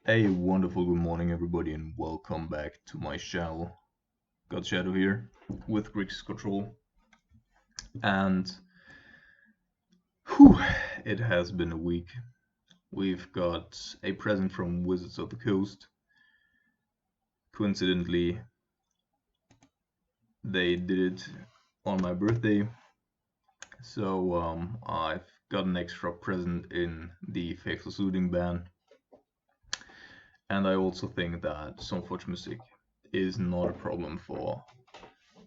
A wonderful good morning, everybody, and welcome back to my channel. Got Shadow here with Grixis Control, and whew, it has been a week. We've got a present from Wizards of the Coast. Coincidentally, they did it on my birthday, so I've got an extra present in the Faithful Soothing ban. And I also think that Stoneforge Mystic is not a problem for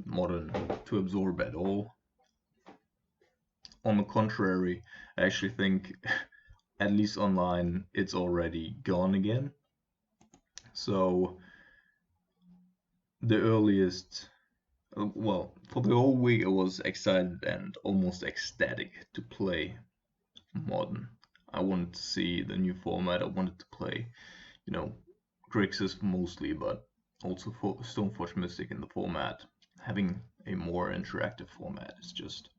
Modern to absorb at all. On the contrary, I actually think, at least online, it's already gone again. So the earliest, well, for the whole week I was excited and almost ecstatic to play Modern. I wanted to see the new format. I wanted to play, Grixis mostly, but also for Stoneforge Mystic in the format. Having a more interactive format is just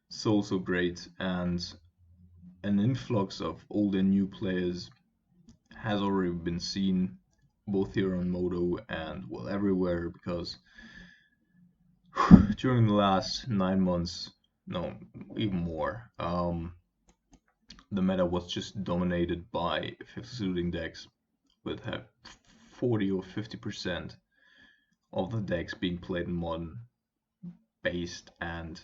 so great, and an influx of old and new players has already been seen both here on Modo and well everywhere, because during the last 9 months, no, even more, the meta was just dominated by fifth suiting decks, with 40 or 50% of the decks being played in Modern based and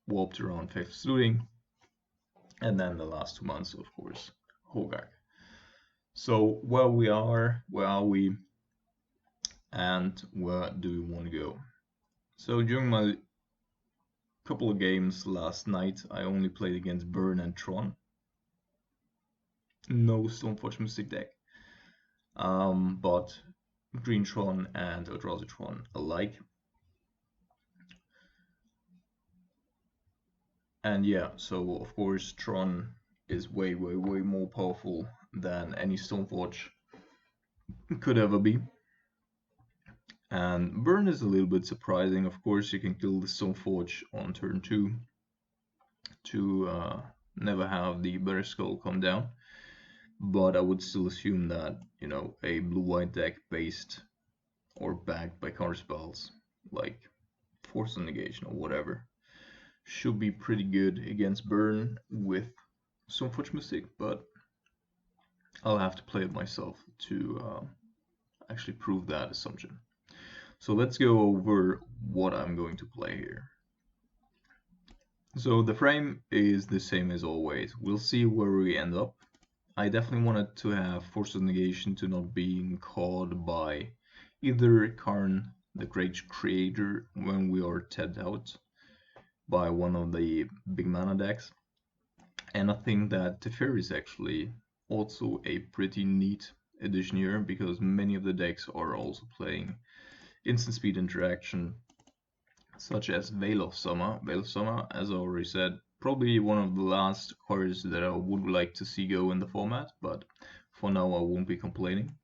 warped around fifth suiting, and then the last 2 months, of course, Hogak. So where are we, and where do we want to go? So during my couple of games last night, I only played against Burn and Tron. No Stoneforge Mystic deck, but Green Tron and Eldrazi Tron alike. And yeah, so of course Tron is way more powerful than any Stoneforge could ever be. And Burn is a little bit surprising. Of course, you can kill the Stoneforge on turn 2 to never have the Better Skull come down. But I would still assume that, a blue-white deck based or backed by counterspells like Force of Negation or whatever should be pretty good against Burn with Stoneforge Mystic, but I'll have to play it myself to actually prove that assumption. So let's go over what I'm going to play here. So the frame is the same as always. We'll see where we end up. I definitely wanted to have Force of Negation to not being caught by either Karn, the Great Creator, when we are tapped out by one of the big mana decks. And I think that Teferi is actually also a pretty neat addition here, because many of the decks are also playing instant speed interaction, such as Veil of Summer. Veil of Summer, as I already said, probably one of the last cards that I would like to see go in the format, but for now I won't be complaining.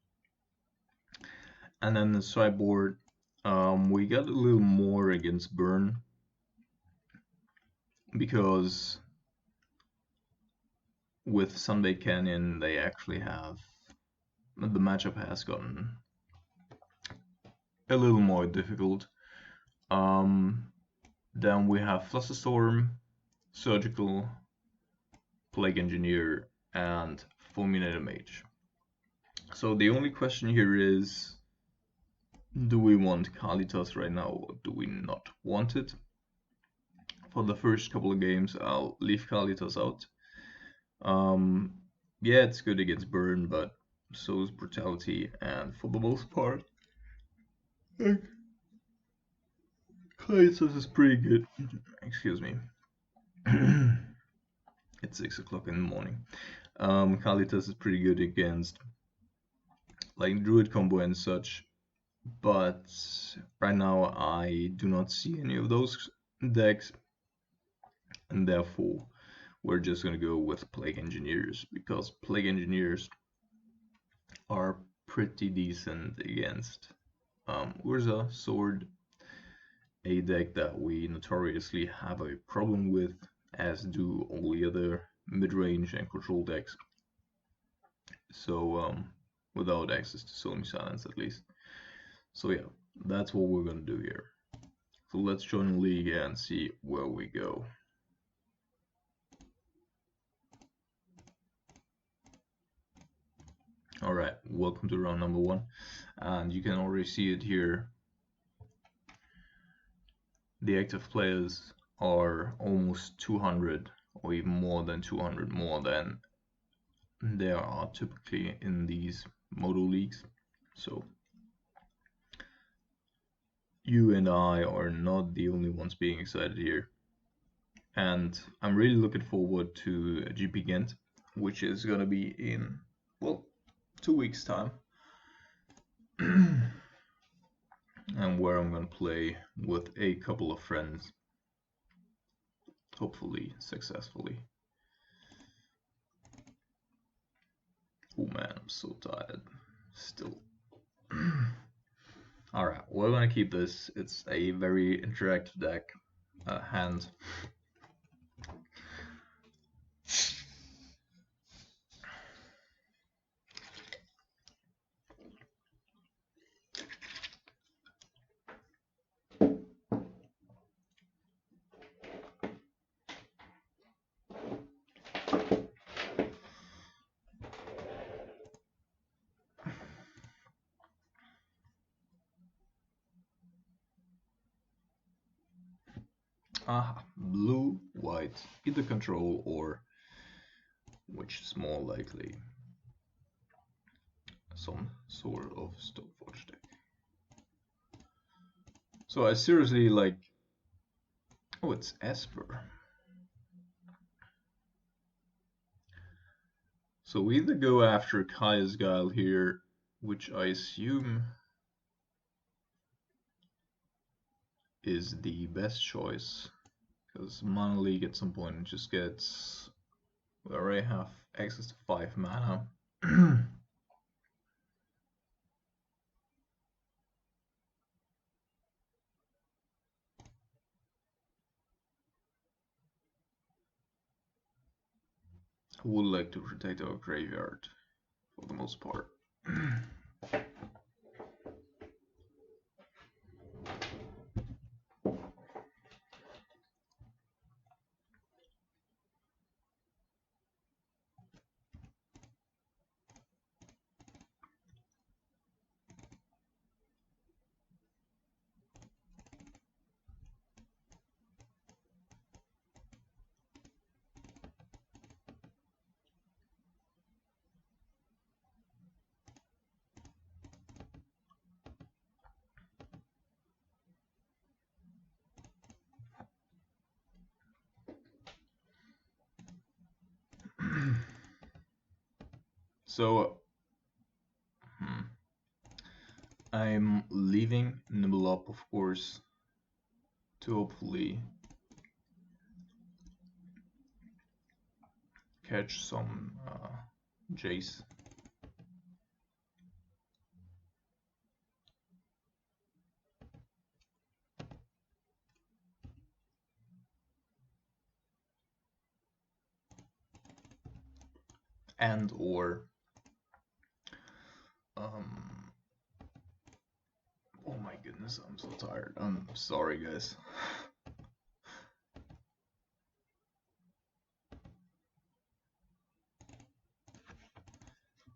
And then the sideboard, we got a little more against Burn, because with Sunbaked Canyon they actually have, the matchup has gotten a little more difficult. Then we have Flusterstorm, Surgical, Plague Engineer, and Fulminator Mage. So the only question here is, do we want Kalitas right now, or do we not want it? For the first couple of games, I'll leave Kalitas out. Yeah, it's good against Burn, but so is Brutality, and for the most part, Kalitas is pretty good. Excuse me. It's 6 o'clock in the morning. Kalitas is pretty good against like Druid combo and such, but right now I do not see any of those decks, and therefore we're just gonna go with Plague Engineers, because Plague Engineers are pretty decent against Urza Sword, a deck that we notoriously have a problem with, as do all the other mid-range and control decks. so without access to Sony Silence at least. So yeah, that's what we're gonna do here. So let's join the league and see where we go. Alright, welcome to round number 1, and you can already see it here. The active players are almost 200, or even more than 200 more than there are typically in these Moto leagues. So you and I are not the only ones being excited here. And I'm really looking forward to GP Ghent, which is gonna be in, well, 2 weeks time. And where I'm gonna play with a couple of friends, hopefully successfully. Oh man, I'm so tired still. Alright, we're gonna keep this. It's a very interactive deck. Hand. Blue, white, either control or, which is more likely, some sort of Stoneforge deck. So I seriously like, oh, it's Esper. So we either go after Kaya's Guile here, which I assume is the best choice, because Mana League at some point just gets, we already have access to 5 mana. I would like to protect our graveyard for the most part. So I'm leaving Nibble Up, of course, to hopefully catch some Jace. And or oh my goodness, I'm so tired. I'm sorry, guys.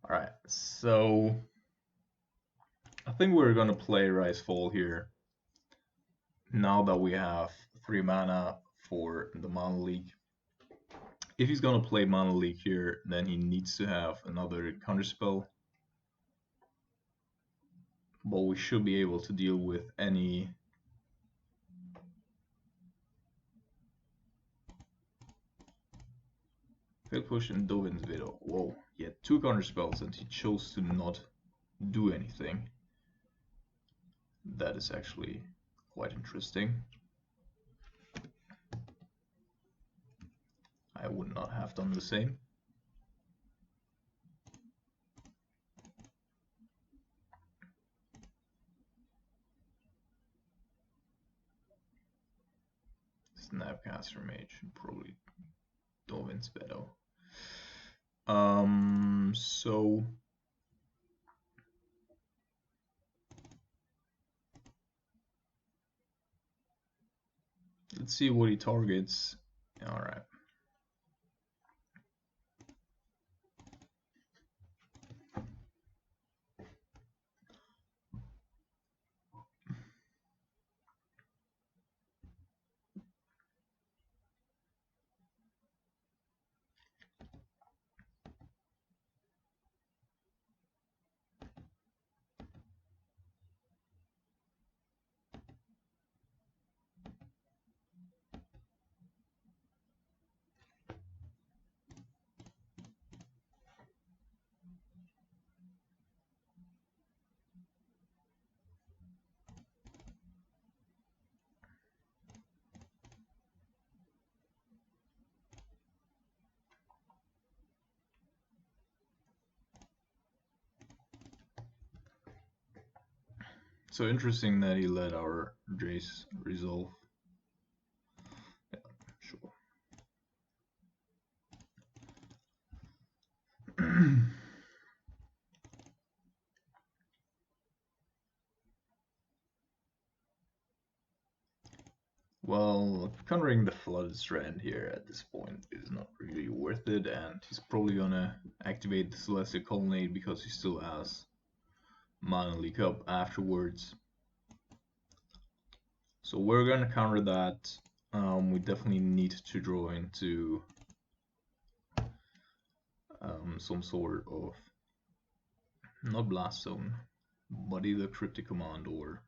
Alright, so I think we're gonna play Rise Fall here. Now that we have 3 mana for the Mana League. If he's gonna play Mana League here, then he needs to have another counterspell. But we should be able to deal with any Failed Push and Dovin's Widow. Whoa, he had 2 counterspells and he chose to not do anything. That is actually quite interesting. I would not have done the same. Snapcaster Mage, probably Dovin's Widow. So let's see what he targets. All right. So interesting that he let our Jace resolve. Yeah, sure. Well, countering the Flood Strand here at this point is not really worth it, and he's probably gonna activate the Celestial Colonnade because he still has Mana Leak Up afterwards. So we're gonna counter that. We definitely need to draw into some sort of, not Blast Zone, but either Cryptic Command or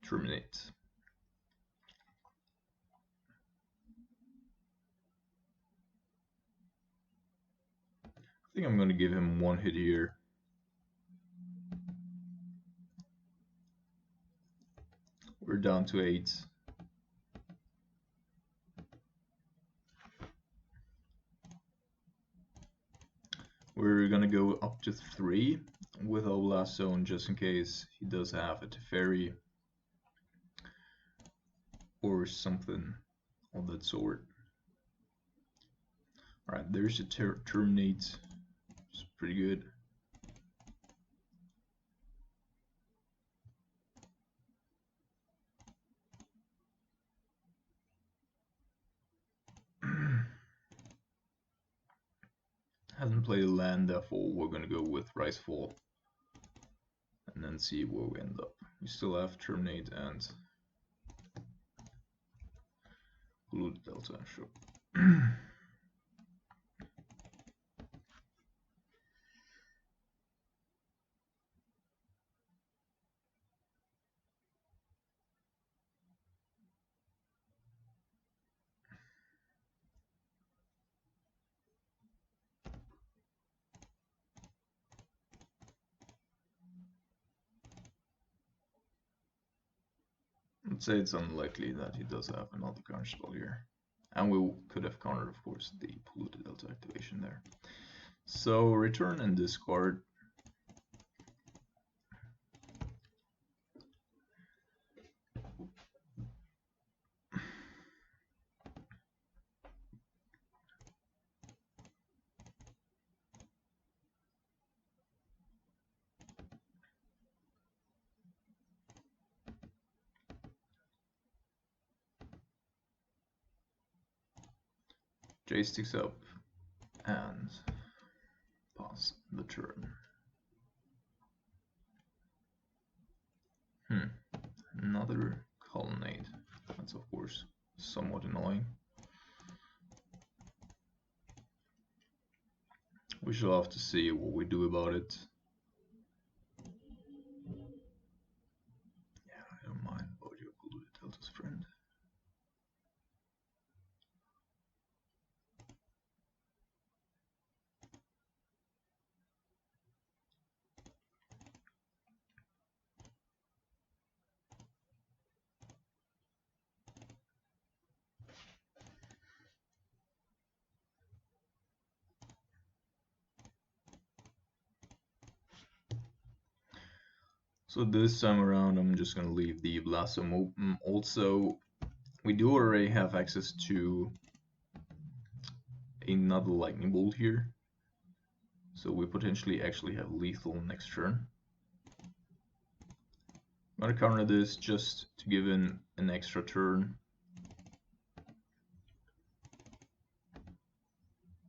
Terminate. I think I'm gonna give him one hit here. We're down to 8. We're gonna go up to 3 with our Blast Zone just in case he does have a Teferi or something of that sort. Alright, there's a Terminate. It's pretty good. Hasn't played a land, therefore we're gonna go with Icefall and then see where we end up. We still have Terminate and Polluted Delta, sure. I'd say it's unlikely that he does have another counter spell here. And we could have countered, of course, the Polluted Delta activation there. So return and discard. J sticks up and pass the turn. Another colonnade. That's of course somewhat annoying. We shall have to see what we do about it. Yeah, I don't mind about your Polluted Delta's friend. So this time around I'm just gonna leave the Blossom open. Also, we do already have access to another Lightning Bolt here. So we potentially actually have lethal next turn. I'm gonna counter this just to give in an extra turn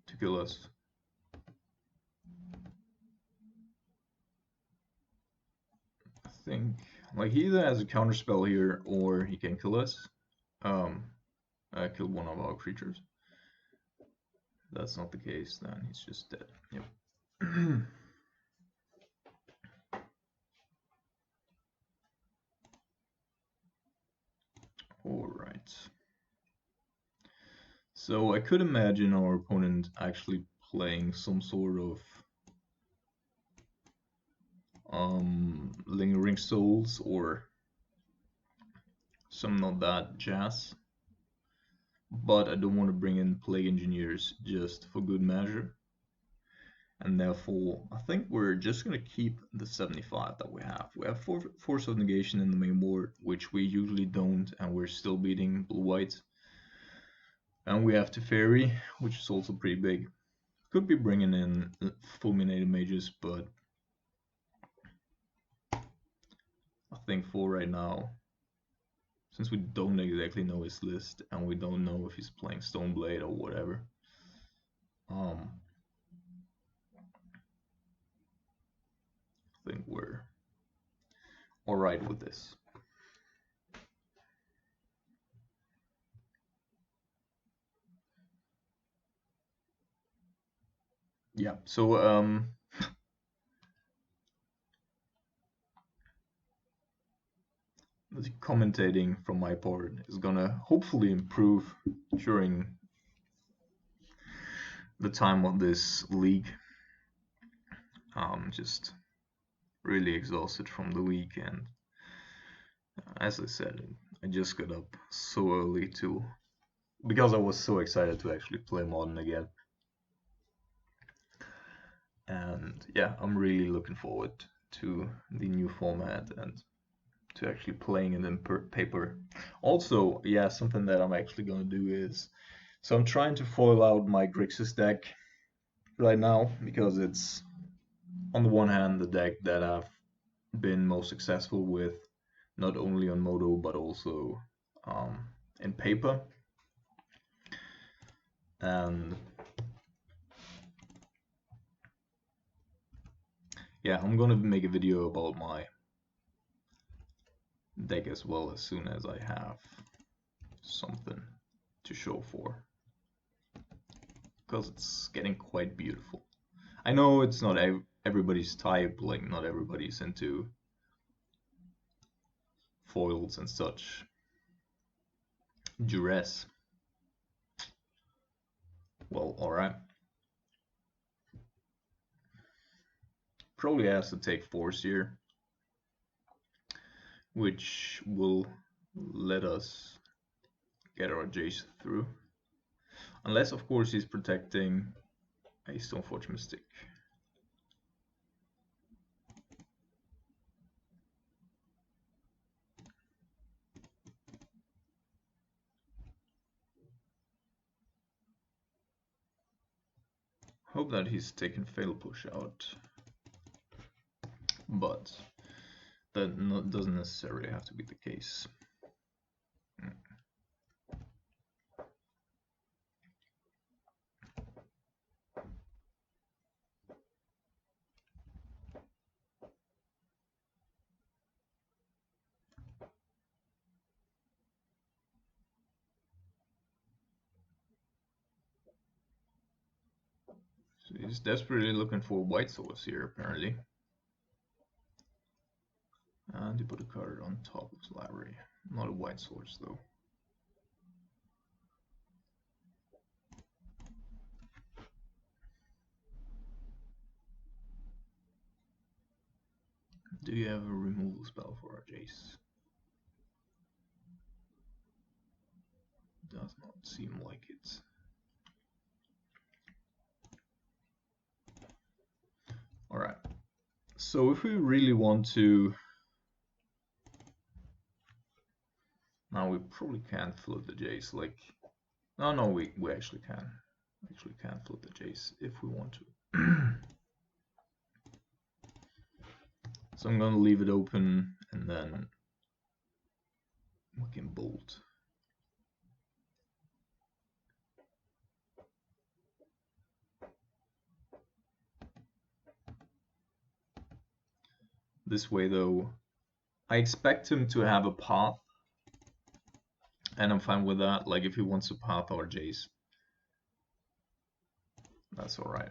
to kill us. I think like he either has a counter spell here or he can kill us. Kill one of our creatures. If that's not the case, then he's just dead. Yep. Alright. So I could imagine our opponent actually playing some sort of Lingering Souls or some of that jazz. But I don't want to bring in Plague Engineers just for good measure. And therefore, I think we're just going to keep the 75 that we have. We have Force of Negation in the main board, which we usually don't, and we're still beating blue-white. And we have Teferi, which is also pretty big. Could be bringing in Fulminated Mages, but I think for right now, since we don't exactly know his list, and we don't know if he's playing Stoneblade or whatever, I think we're alright with this. Yeah, so the commentating from my part is gonna hopefully improve during the time of this league. Just really exhausted from the week, and as I said, I just got up so early too, because I was so excited to actually play Modern again. And yeah, I'm really looking forward to the new format and to actually playing it in paper. Also, yeah, something that I'm actually gonna do is, so I'm trying to foil out my Grixis deck right now, because it's on the one hand the deck that I've been most successful with, not only on Modo but also in paper. And yeah, I'm gonna make a video about my deck as well as soon as I have something to show for, because it's getting quite beautiful. I know it's not everybody's type, like not everybody's into foils and such. Duress. Well, alright. Probably has to take force here, which will let us get our Jace through. Unless, of course, he's protecting a Stoneforge Mystic. Hope that he's taken Fatal Push out, but that doesn't necessarily have to be the case. So he's desperately looking for white source here, apparently. And he put a card on top of his library. Not a white source, though. Do you have a removal spell for our Jace? Does not seem like it. Alright. So if we really want to probably can't float the Jace. Like, no, we actually can. Actually can float the Jace if we want to. So I'm gonna leave it open and then we can bolt. This way though, I expect him to have a path, and I'm fine with that. Like if he wants a path or Jace, that's alright.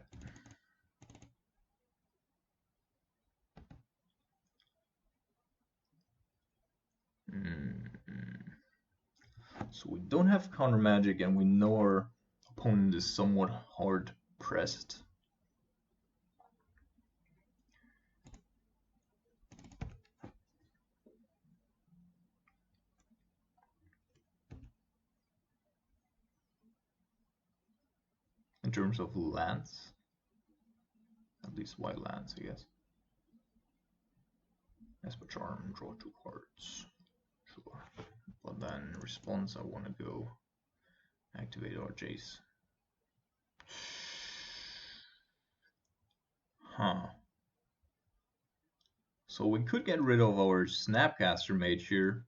So we don't have counter magic and we know our opponent is somewhat hard pressed. In terms of lands, at least white lands, I guess. Esper Charm, draw 2 cards. Sure. But then in response, I want to go activate our Jace. Huh. So we could get rid of our Snapcaster Mage here.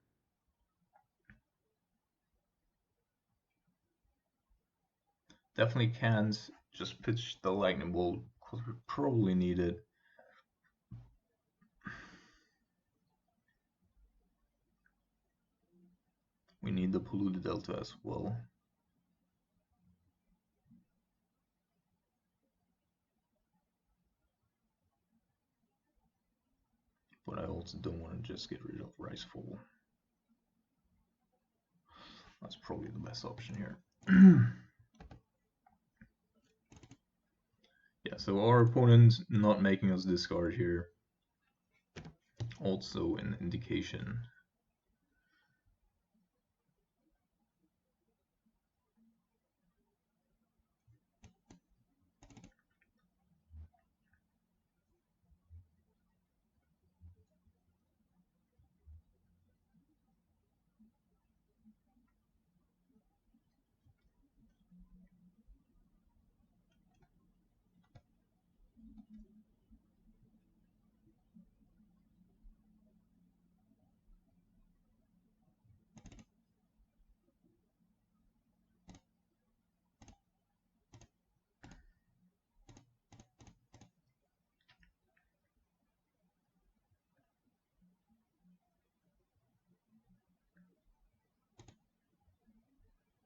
Definitely can't just pitch the Lightning Bolt because we probably need it. We need the Polluted Delta as well. But I also don't want to just get rid of Ricefall. That's probably the best option here. Yeah, so our opponent not making us discard here. Also an indication.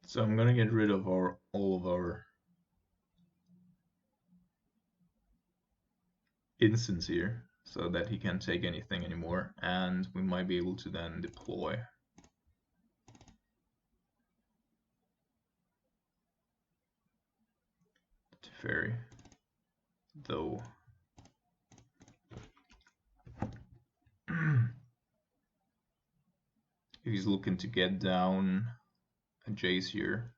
So I'm gonna get rid of all of our instants here so that he can't take anything anymore, and we might be able to then deploy the Teferi. Though if he's looking to get down a Jace here,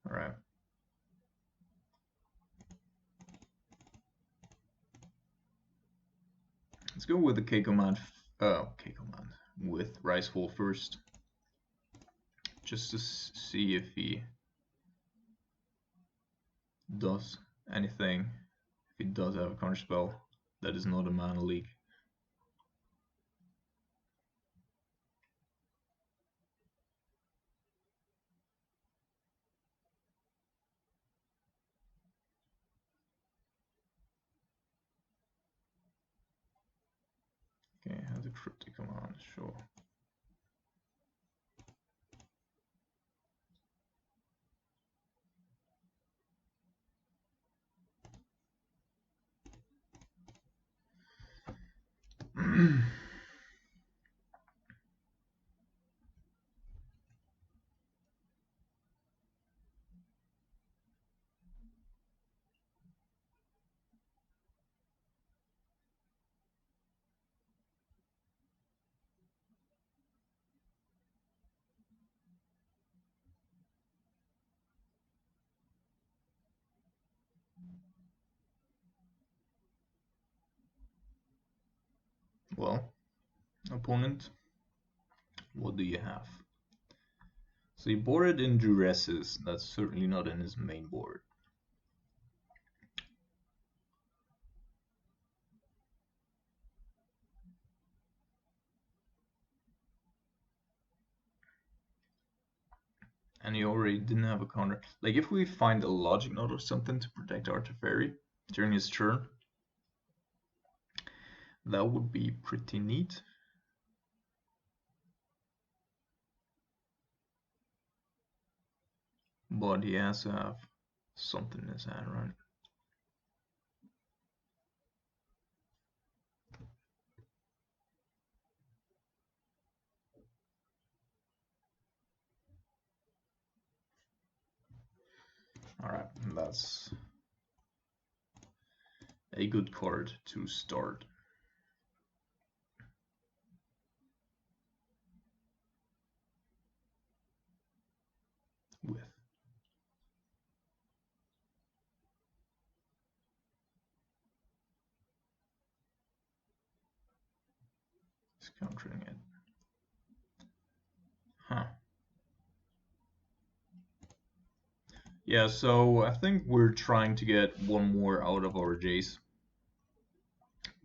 all right. Let's go with the K command. With Ricefall first, just to see if he does anything. If he does have a counter spell that is not a mana leak. Okay, has a cryptic command, sure. Well, opponent, what do you have? So he boarded in Grixis. That's certainly not in his main board. And he already didn't have a counter. Like, if we find a logic node or something to protect our Teferi during his turn, that would be pretty neat. But he has to have something in his hand, right? Alright, that's a good card to start with. Just countering it. Huh. Yeah, so I think we're trying to get one more out of our Jace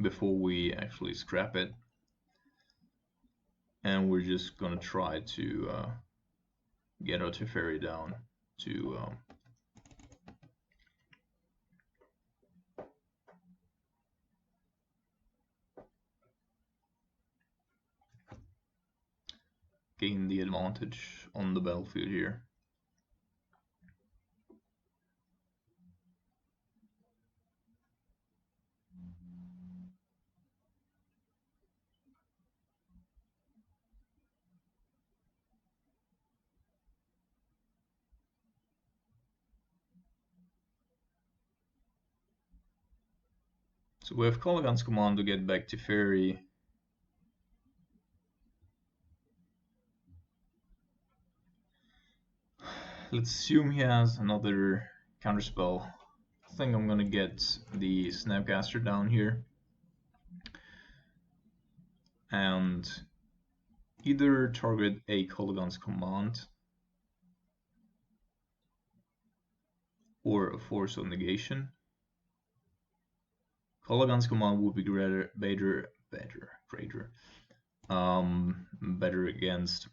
before we actually scrap it. And we're just gonna try to get our Teferi down to gain the advantage on the battlefield here. So we have Kolaghan's command to get back to Teferi. Let's assume he has another counterspell. I think I'm gonna get the Snapcaster down here and either target a Kolaghan's command or a Force of Negation. Kolaghan's command would be better against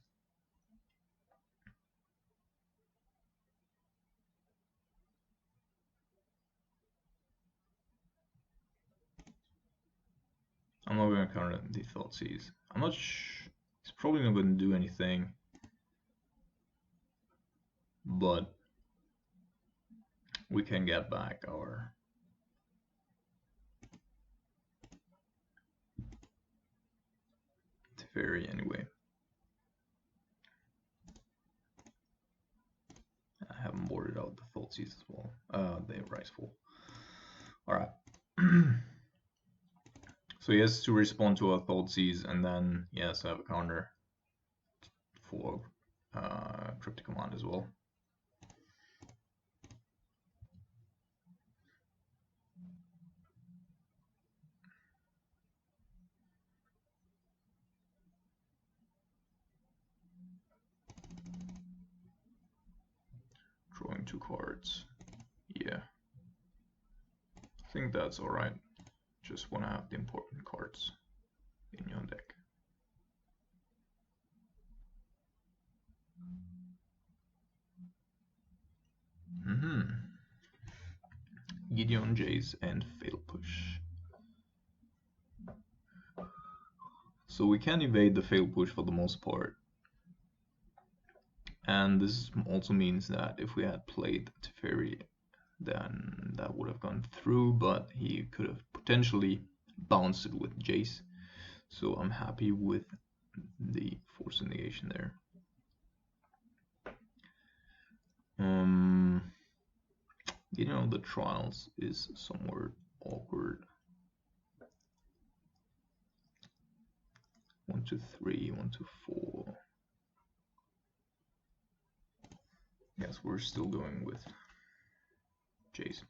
I'm not going to counter the Thoughtseize. I'm not it's probably not going to do anything, but we can get back our Teferi anyway. I haven't boarded out the Thoughtseize as well. The Riseful. Alright. So he has to respond to a Thoughtseize, and then he has to have a counter for Cryptic Command as well. Drawing 2 cards. Yeah. I think that's alright. Just want to have the important cards in your deck. Gideon, Jace, and Fatal Push. So we can evade the Fatal Push for the most part. And this also means that if we had played Teferi, then that would have gone through, but he could have potentially bounced it with Jace. So I'm happy with the Force of Negation there. You know, the Trials is somewhat awkward. 1, 2, 3, 1, 2, 4. Guess we're still going with Jace.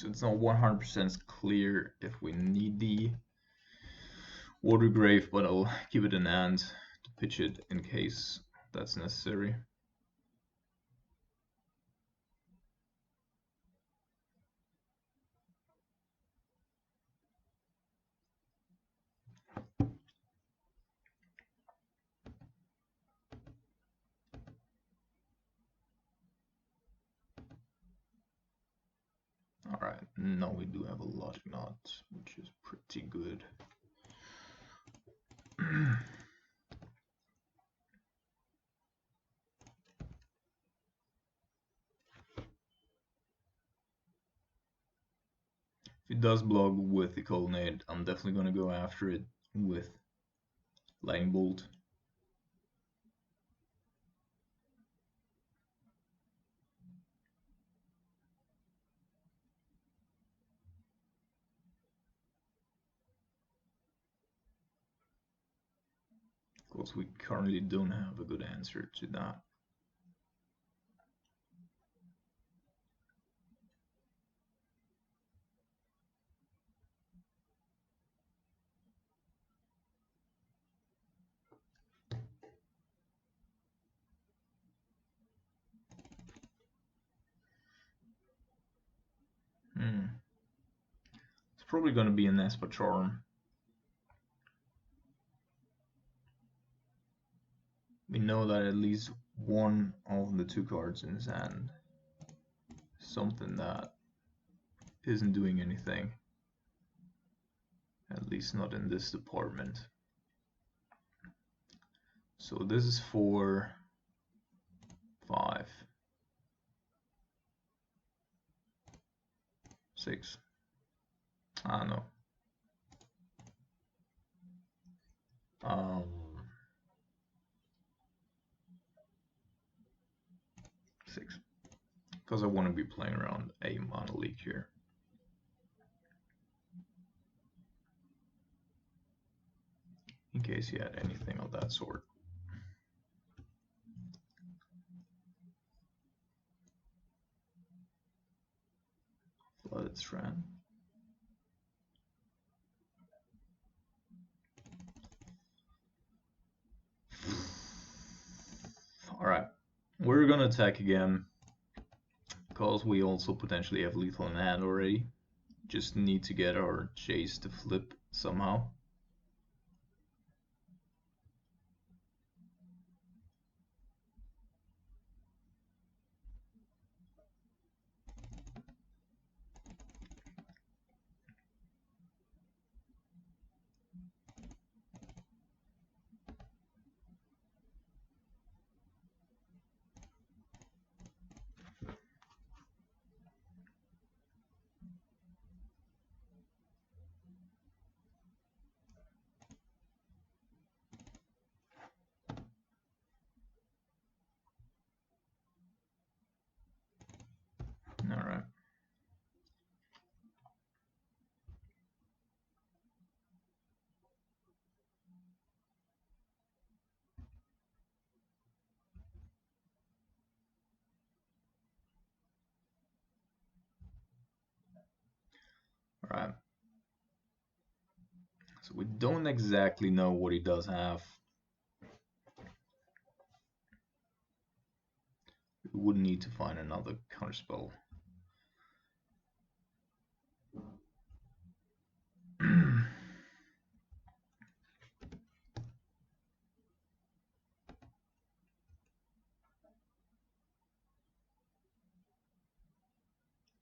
So it's not 100% clear if we need the Water Grave, but I'll give it an and to pitch it in case that's necessary. Alright, now we do have a logic knot, which is pretty good. If it does block with the colonnade, I'm definitely going to go after it with Lightning Bolt. Of course, we currently don't have a good answer to that. It's probably going to be an Esper Charm. We know that at least one of the two cards in his hand is something that isn't doing anything. At least not in this department. So this is 4, 5, 6. I don't know. 6. Because I want to be playing around a Mana Leak here. In case he had anything of that sort. Flooded Strand. Alright, we're gonna attack again, because we also potentially have lethal in hand already. Just need to get our chase to flip somehow. Alright. Alright. So we don't exactly know what he does have. We would need to find another counterspell.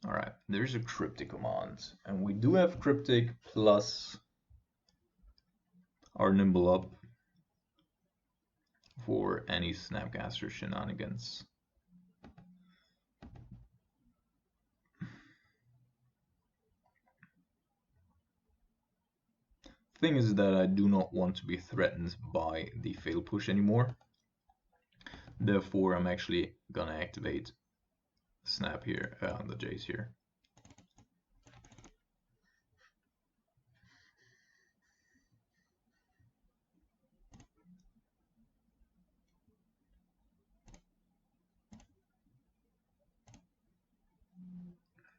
Alright, there's a Cryptic command, and we do have Cryptic plus our Nimble Up for any Snapcaster shenanigans. Thing is that I do not want to be threatened by the fail push anymore. Therefore, I'm actually gonna activate Snap here, the Jace here.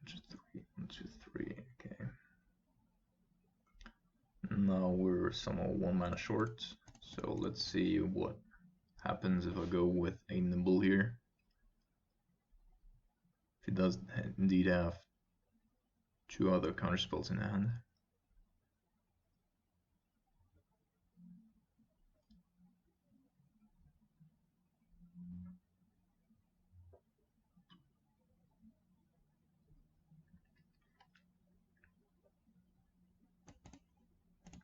Just 3, 1, 2, we're somehow 1 mana short, so let's see what happens if I go with a Nimble here. If he does indeed have 2 other counterspells in hand.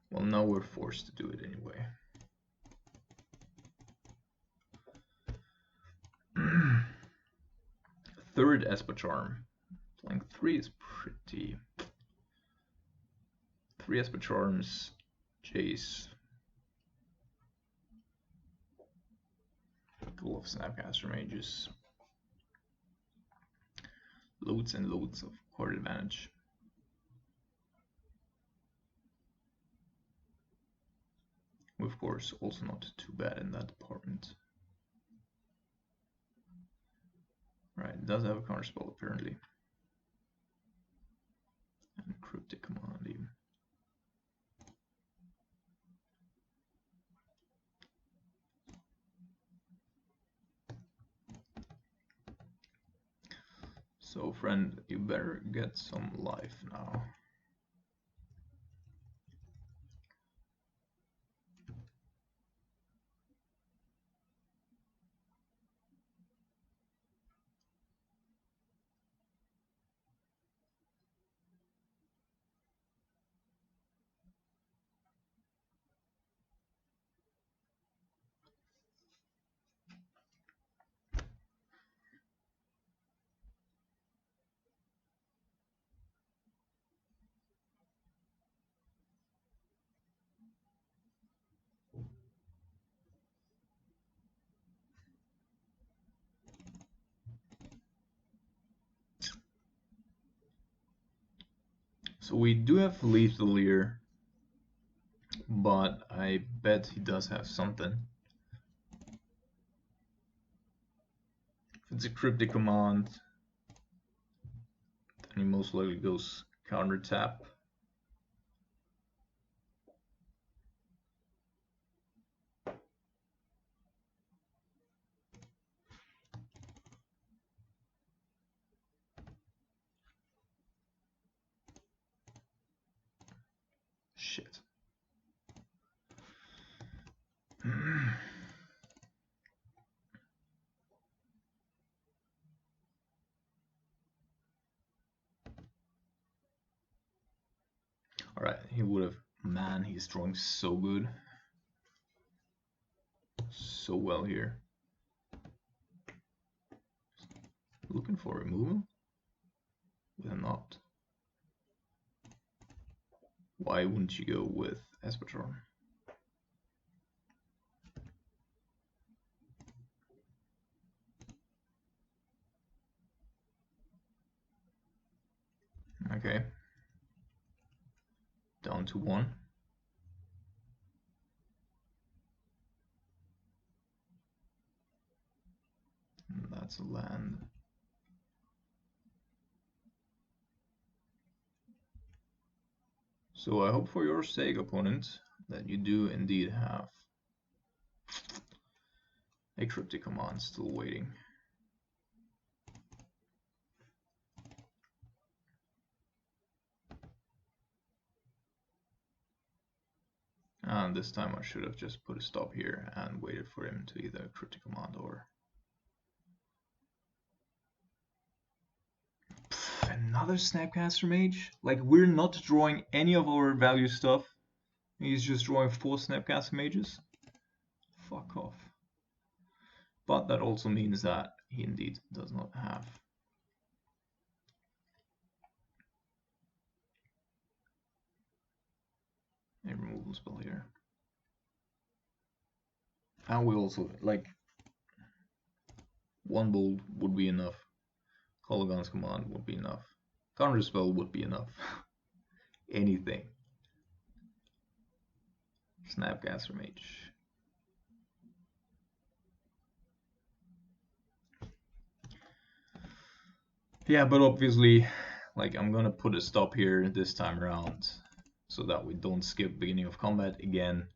Well, now we're forced to do it anyway. Third Esper Charm. Playing 3 is pretty... 3 Esper Charms, Jace. A couple of Snapcaster Mages. Loads and loads of card advantage. Of course, also not too bad in that department. Right, it does have a counterspell apparently. And Cryptic Command even. So friend, you better get some life now. So we do have lethal here, but I bet he does have something. If it's a Cryptic Command, then he most likely goes counter tap. Shit. Alright, he would have... Man, he's drawing so good. So well here. Looking for removal? With an opt. Why wouldn't you go with Esper Tron? Okay. Down to 1. And that's a land. So I hope for your sake, opponent, that you do indeed have a Cryptic Command still waiting. And this time I should have just put a stop here and waited for him to either Cryptic Command or... Another Snapcaster Mage? Like, we're not drawing any of our value stuff. He's just drawing 4 Snapcaster Mages. Fuck off. But that also means that he indeed does not have a removal spell here. And we also, like, 1 bolt would be enough. Colligan's Command would be enough. Counterspell would be enough. Anything. Snapcaster Mage. Yeah, but obviously, like, I'm gonna put a stop here this time around. so that we don't skip beginning of combat again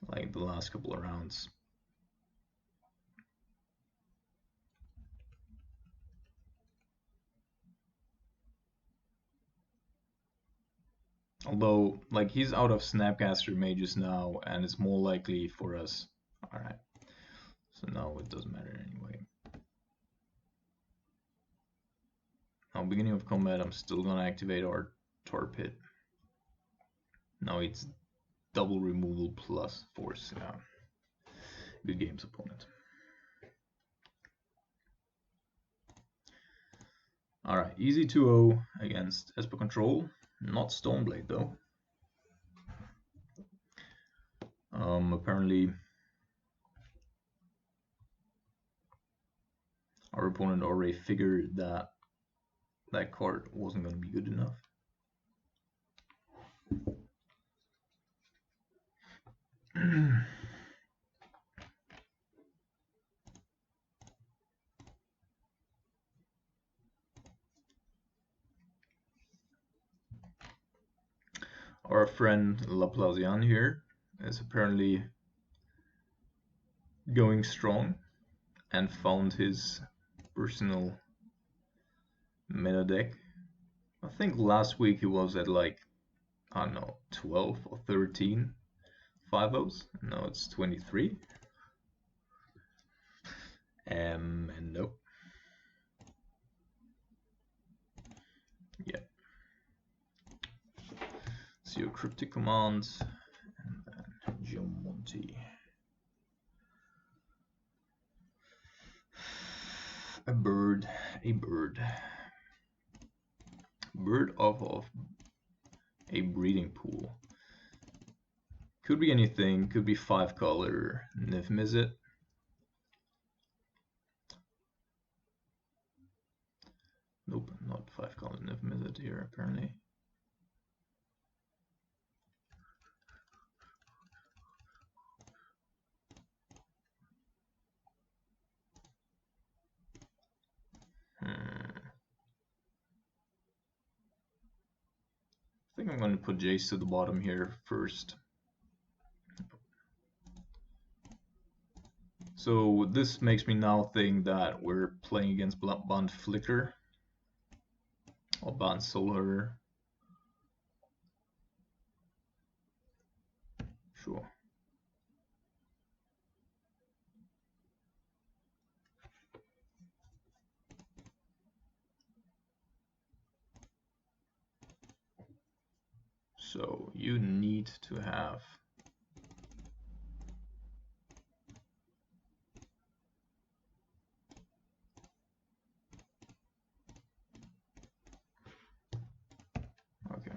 like the last couple of rounds. Although, like, he's out of Snapcaster mages now, and it's more likely for us. Alright, so now it doesn't matter anyway. Now, beginning of combat, I'm still gonna activate our Tor Pit. Now it's double removal plus force. Yeah. Good games, opponent. Alright, easy 2-0 against Esper Control. Not Stoneblade though. Apparently our opponent already figured that that card wasn't going to be good enough. Our friend Laplacian here is apparently going strong and found his personal meta deck. I think last week he was at like, I don't know, 12 or 13 5-0s. Now it's 23. And nope. Yeah. So your cryptic commands and then Geomonty. A bird. Bird off of a breeding pool. Could be anything, could be 5-color Niv Mizzet. Nope, not 5-color Niv Mizzet here apparently. I think I'm going to put Jace to the bottom here first. So this makes me now think that we're playing against Bond Flicker or Bond Solar. Sure. So you need to have okay.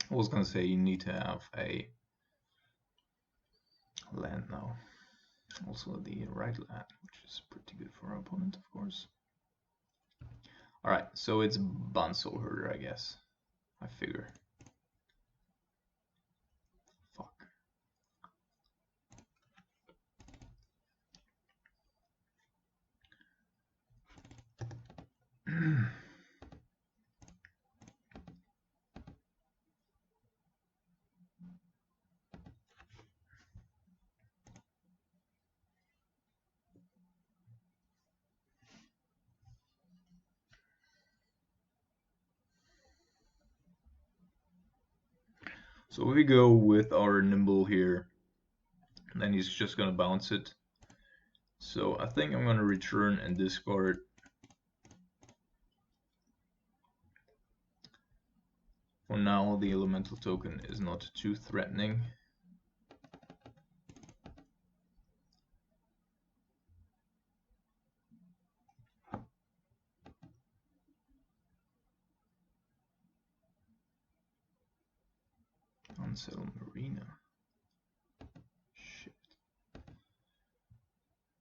I was gonna say you need to have a land now. Also the right land, which is pretty good for our opponent, of course. Alright, so it's Bond Soul Herder, I guess. I figure. Fuck. So we go with our Nimble here, and then he's just gonna bounce it. So I think I'm gonna return and discard. For now, the elemental token is not too threatening. Unsettled Marina. Shit.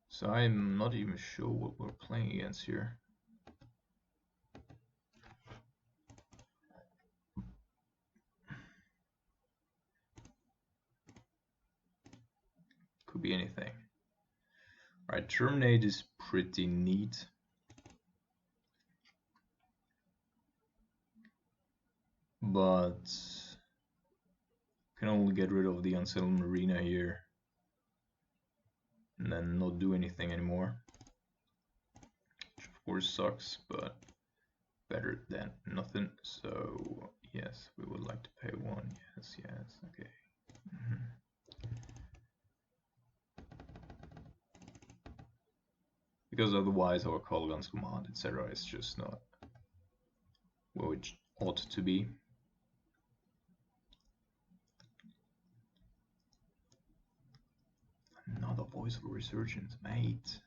So I'm not even sure what we're playing against here. Could be anything. Alright, Terminate is pretty neat. but can only get rid of the Unsettled Marina here and then not do anything anymore, which of course sucks, but better than nothing. So yes, we would like to pay 1. Yes, okay. Because otherwise our Kolgan's command, etc. is just not where it ought to be. Another Voice of Resurgence, mate.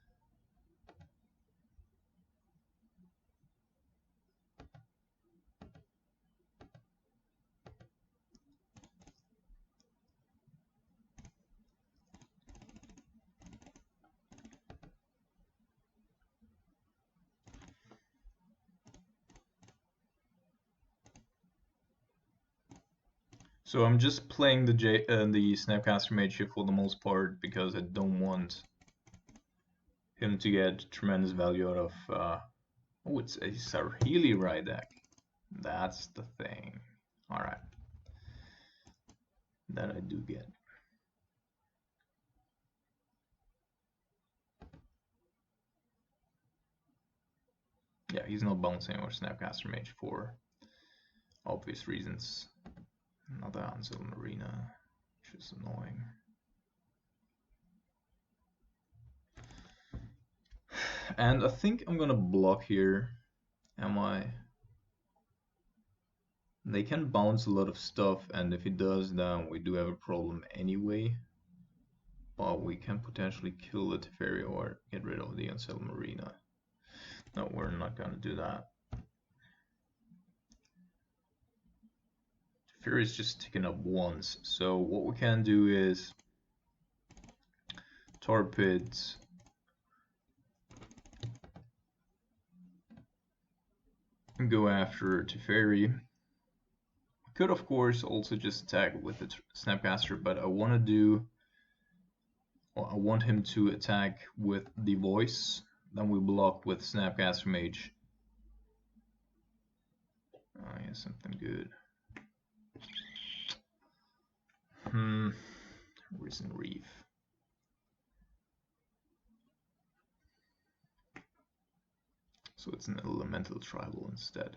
So I'm just playing the Snapcaster Mage here for the most part because I don't want him to get tremendous value out of. Oh, it's a Sarheeli Ride deck. That's the thing. All right, that I do get. Yeah, he's not bouncing our Snapcaster Mage for obvious reasons. Another Unsettled Marina, which is annoying. And I think I'm gonna block here. Am I? They can bounce a lot of stuff, and if he does, then we do have a problem anyway. But we can potentially kill the Teferi or get rid of the Unsettled Marina. No, we're not gonna do that. Teferi is just ticking up once, so what we can do is Torpid, and go after Teferi. Could of course also just attack with the Snapcaster, but I want to do. Well, I want him to attack with the Voice. Then we block with Snapcaster Mage. Oh yeah, something good. Risen Reef. So it's an elemental tribal instead.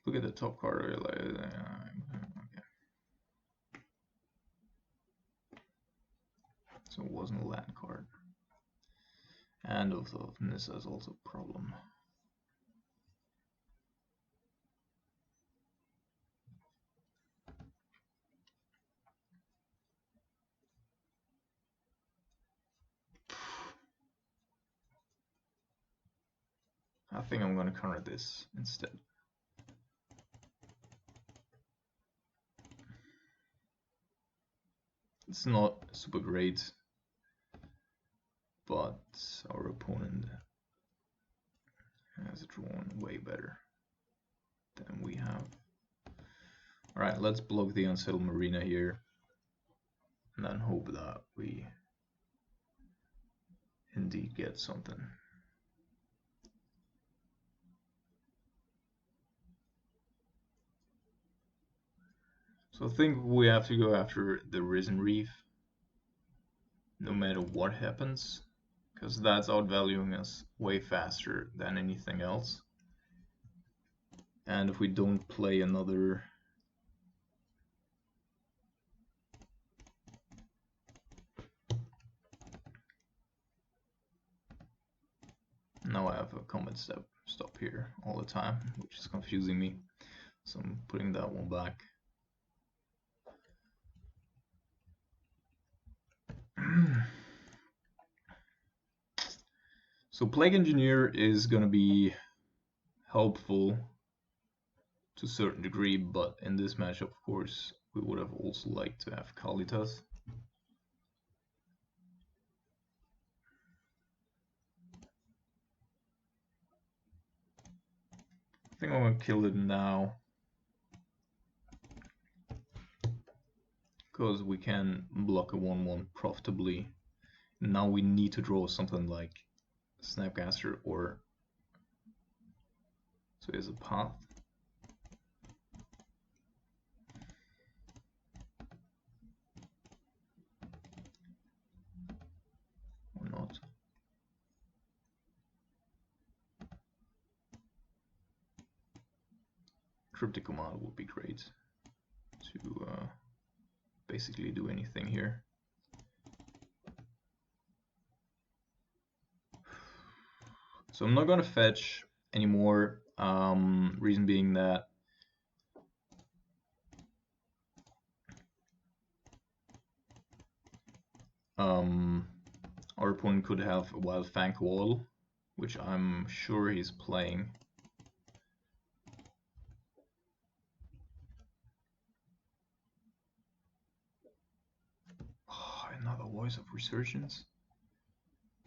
Look at the top card. Okay. So it wasn't a land card. And also Nissa is also a problem. I think I'm gonna counter this instead. It's not super great, but our opponent has drawn way better than we have. Alright, let's block the Unsettled Marina here, and then hope that we indeed get something. So I think we have to go after the Risen Reef, no matter what happens, because that's outvaluing us way faster than anything else. And if we don't play another now I have a combat stop here all the time, which is confusing me. So I'm putting that one back. So Plague Engineer is going to be helpful to a certain degree, but in this matchup, of course, we would have also liked to have Kalitas. I think I'm going to kill it now, because we can block a 1-1 profitably. Now we need to draw something like Snapcaster or So here's a path. Or not. Cryptic command would be great to basically do anything here. So I'm not gonna fetch anymore. Reason being that our opponent could have a Wild Fang Wall, which I'm sure he's playing. Oh, another Voice of Resurgence?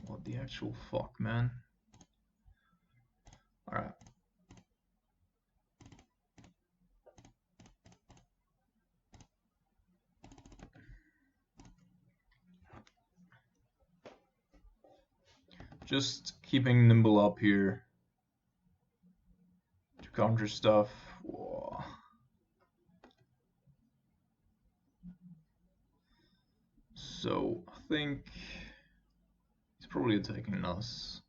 What the actual fuck, man? Alright. Just keeping nimble up here to counter stuff. Whoa. So I think he's probably attacking us.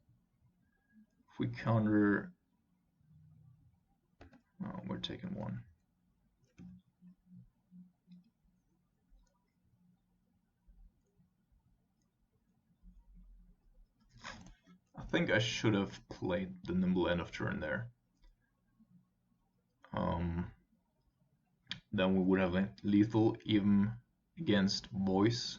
If we counter, oh, we're taking one. I think I should have played the nimble end of turn there. Then we would have lethal even against voice.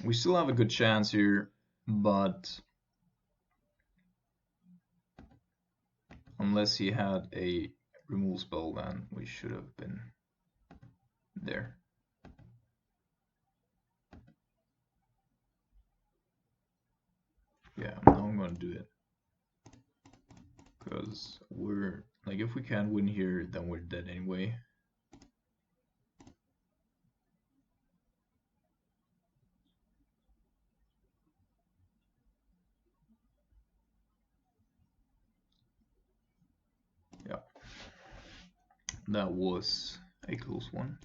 We still have a good chance here, but unless he had a removal spell, then we should have been there. Yeah, now I'm gonna do it. Because we're, like, if we can't win here, then we're dead anyway. Yeah. That was a close one.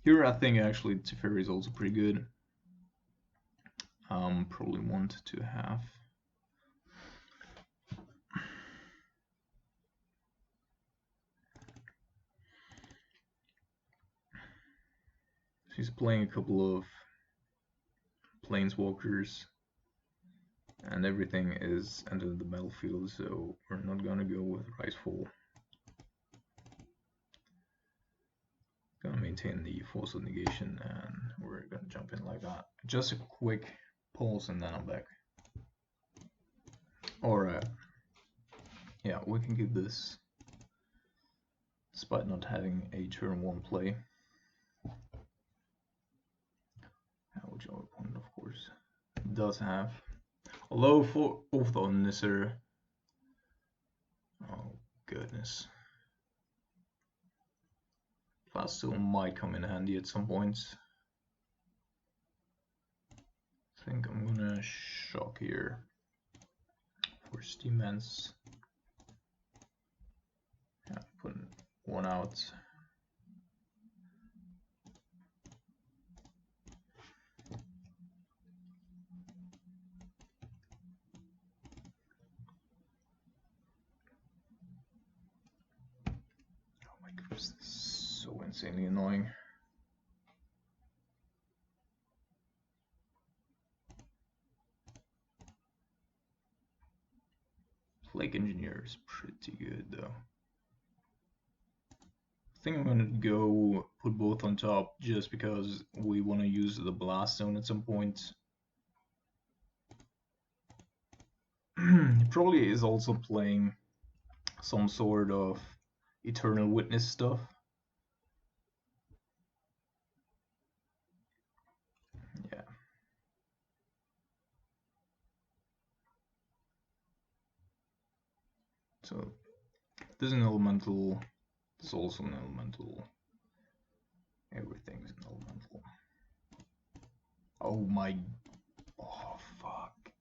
Here I think actually Teferi is also pretty good. Probably want to have. She's playing a couple of planeswalkers and everything is entered the battlefield, so we're not gonna go with Rightful. Gonna maintain the force of negation and we're gonna jump in like that. Just a quick pause and then I'm back. Alright. Yeah, we can get this despite not having a turn 1 play. Which our opponent of course does have. Although for both on Nisser. Oh goodness. Faststone might come in handy at some point. I think I'm gonna shock here for Steamance. Yeah, put one out. Oh my goodness, this is so insanely annoying. Flake Engineer is pretty good though. I think I'm gonna go put both on top just because we want to use the blast zone at some point. He probably is also playing some sort of Eternal Witness stuff. Yeah. So this is an elemental, this is also an elemental. Everything's an elemental. Oh my, oh fuck,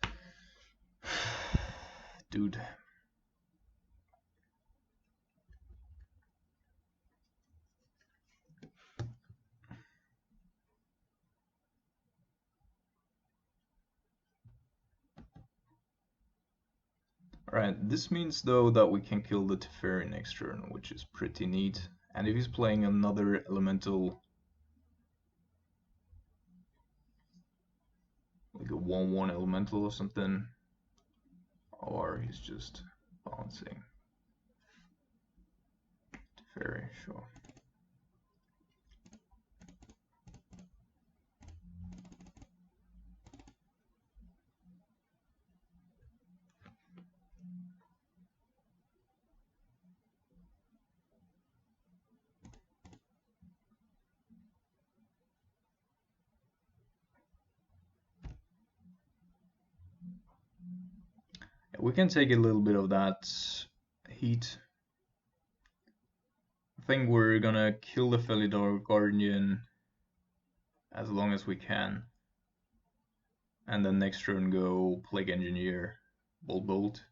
man. Dude. Alright, this means though that we can kill the Teferi next turn, which is pretty neat. And if he's playing another elemental, like a 1/1 elemental or something, or he's just bouncing Teferi, sure. We can take a little bit of that heat. I think we're gonna kill the Felidar Guardian as long as we can. And then next turn go Plague Engineer, Bolt.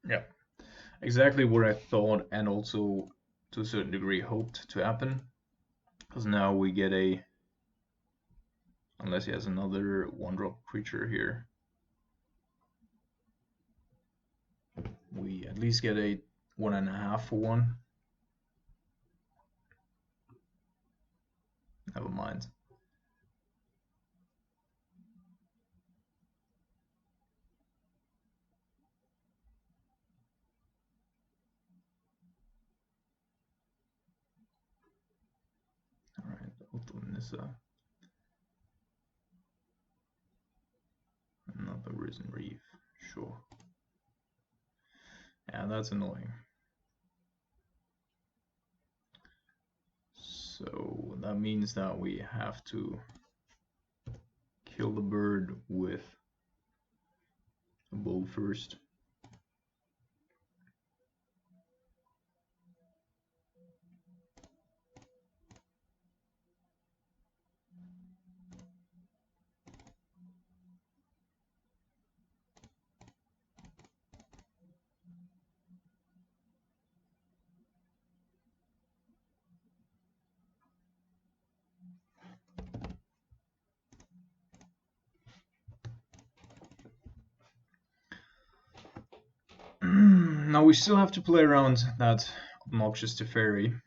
Yeah, exactly what I thought, and also to a certain degree hoped to happen. Because now we get a, unless he has another 1-drop creature here, we at least get a 1.5 for 1. Never mind. Alright, Auto Nissa. Another Risen Reef, sure. Yeah, that's annoying. So that means that we have to kill the bird with a bow first. Now we still have to play around that obnoxious Teferi.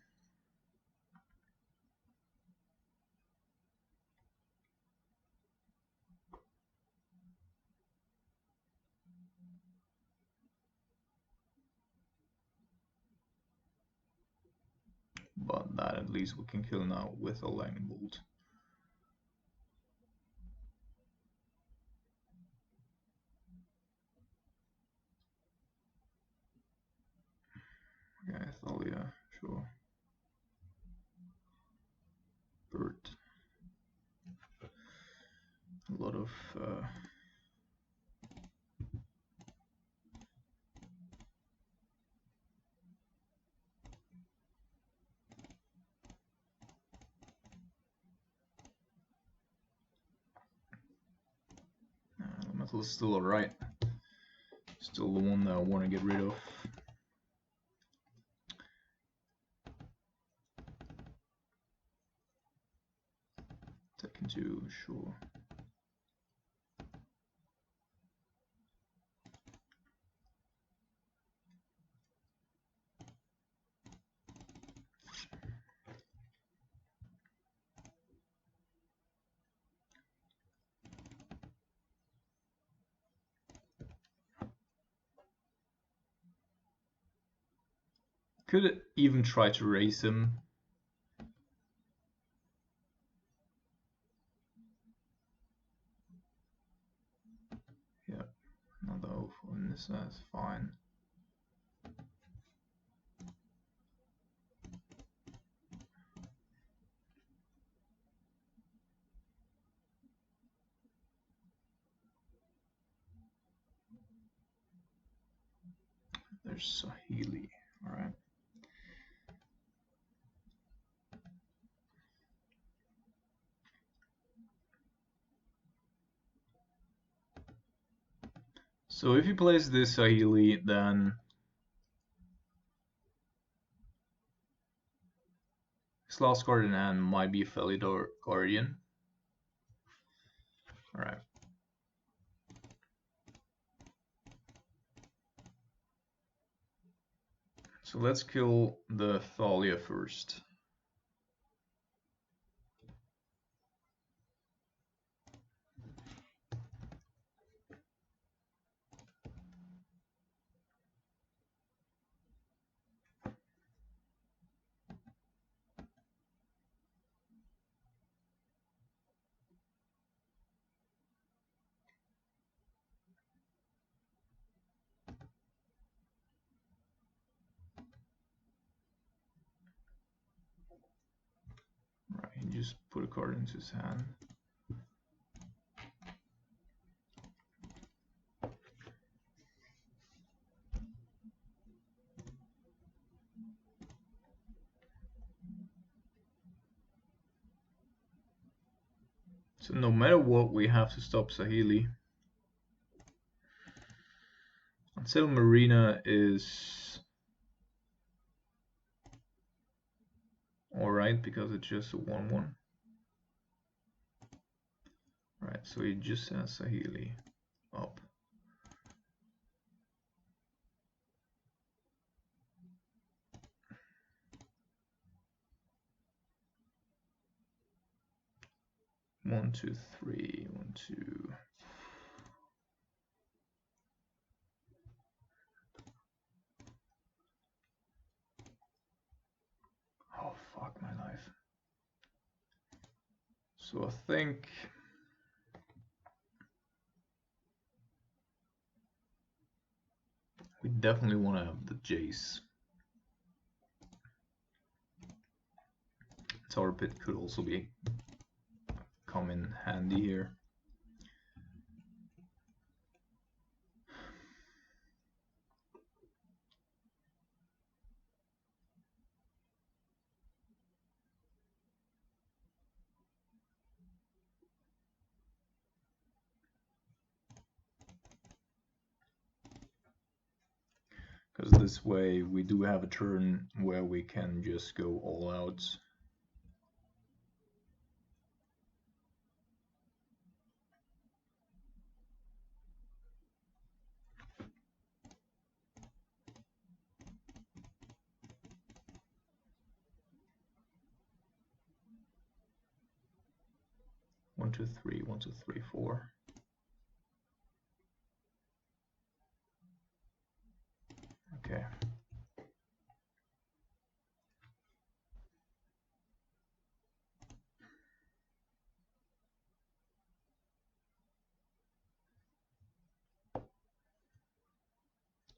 But that at least we can kill now with a lightning bolt. Okay, Thalia, sure. Bird. A lot of elemental is still alright. Still the one that I want to get rid of. Taken 2, sure. Could even try to raise him. and this is fine. There's Sahili, alright. So if you place this Sahili, then his last card in hand might be Felidor Guardian. Alright. So let's kill the Thalia first. Right, he just put a card into his hand. So no matter what, we have to stop Sahili. Until Marina is alright because it's just a 1/1. Right, so he just has Sahili up. One, two, three, 1, 2. Oh fuck my life. So I think we definitely want to have the Jace. Tower Pit could also come in handy here. Because this way we do have a turn where we can just go all out. One, two, three, 1, 2, 3, 4. Okay.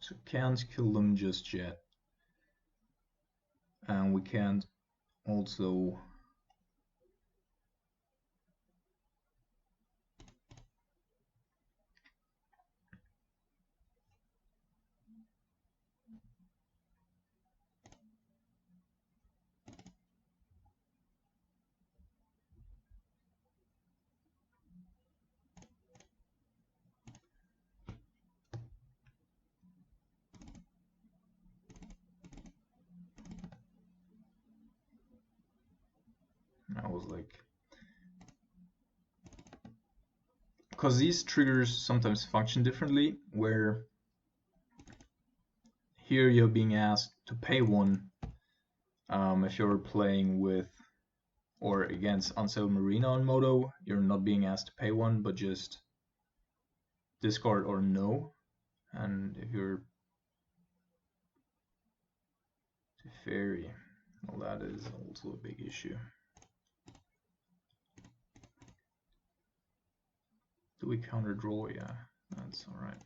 So can't kill them just yet. And we can't also I was like, because these triggers sometimes function differently, where here you're being asked to pay 1 if you're playing with or against Unsettled Marina on Moto, you're not being asked to pay 1, but just discard or no. And if you're Teferi, well, that is also a big issue. Do we counter draw? Yeah, that's alright.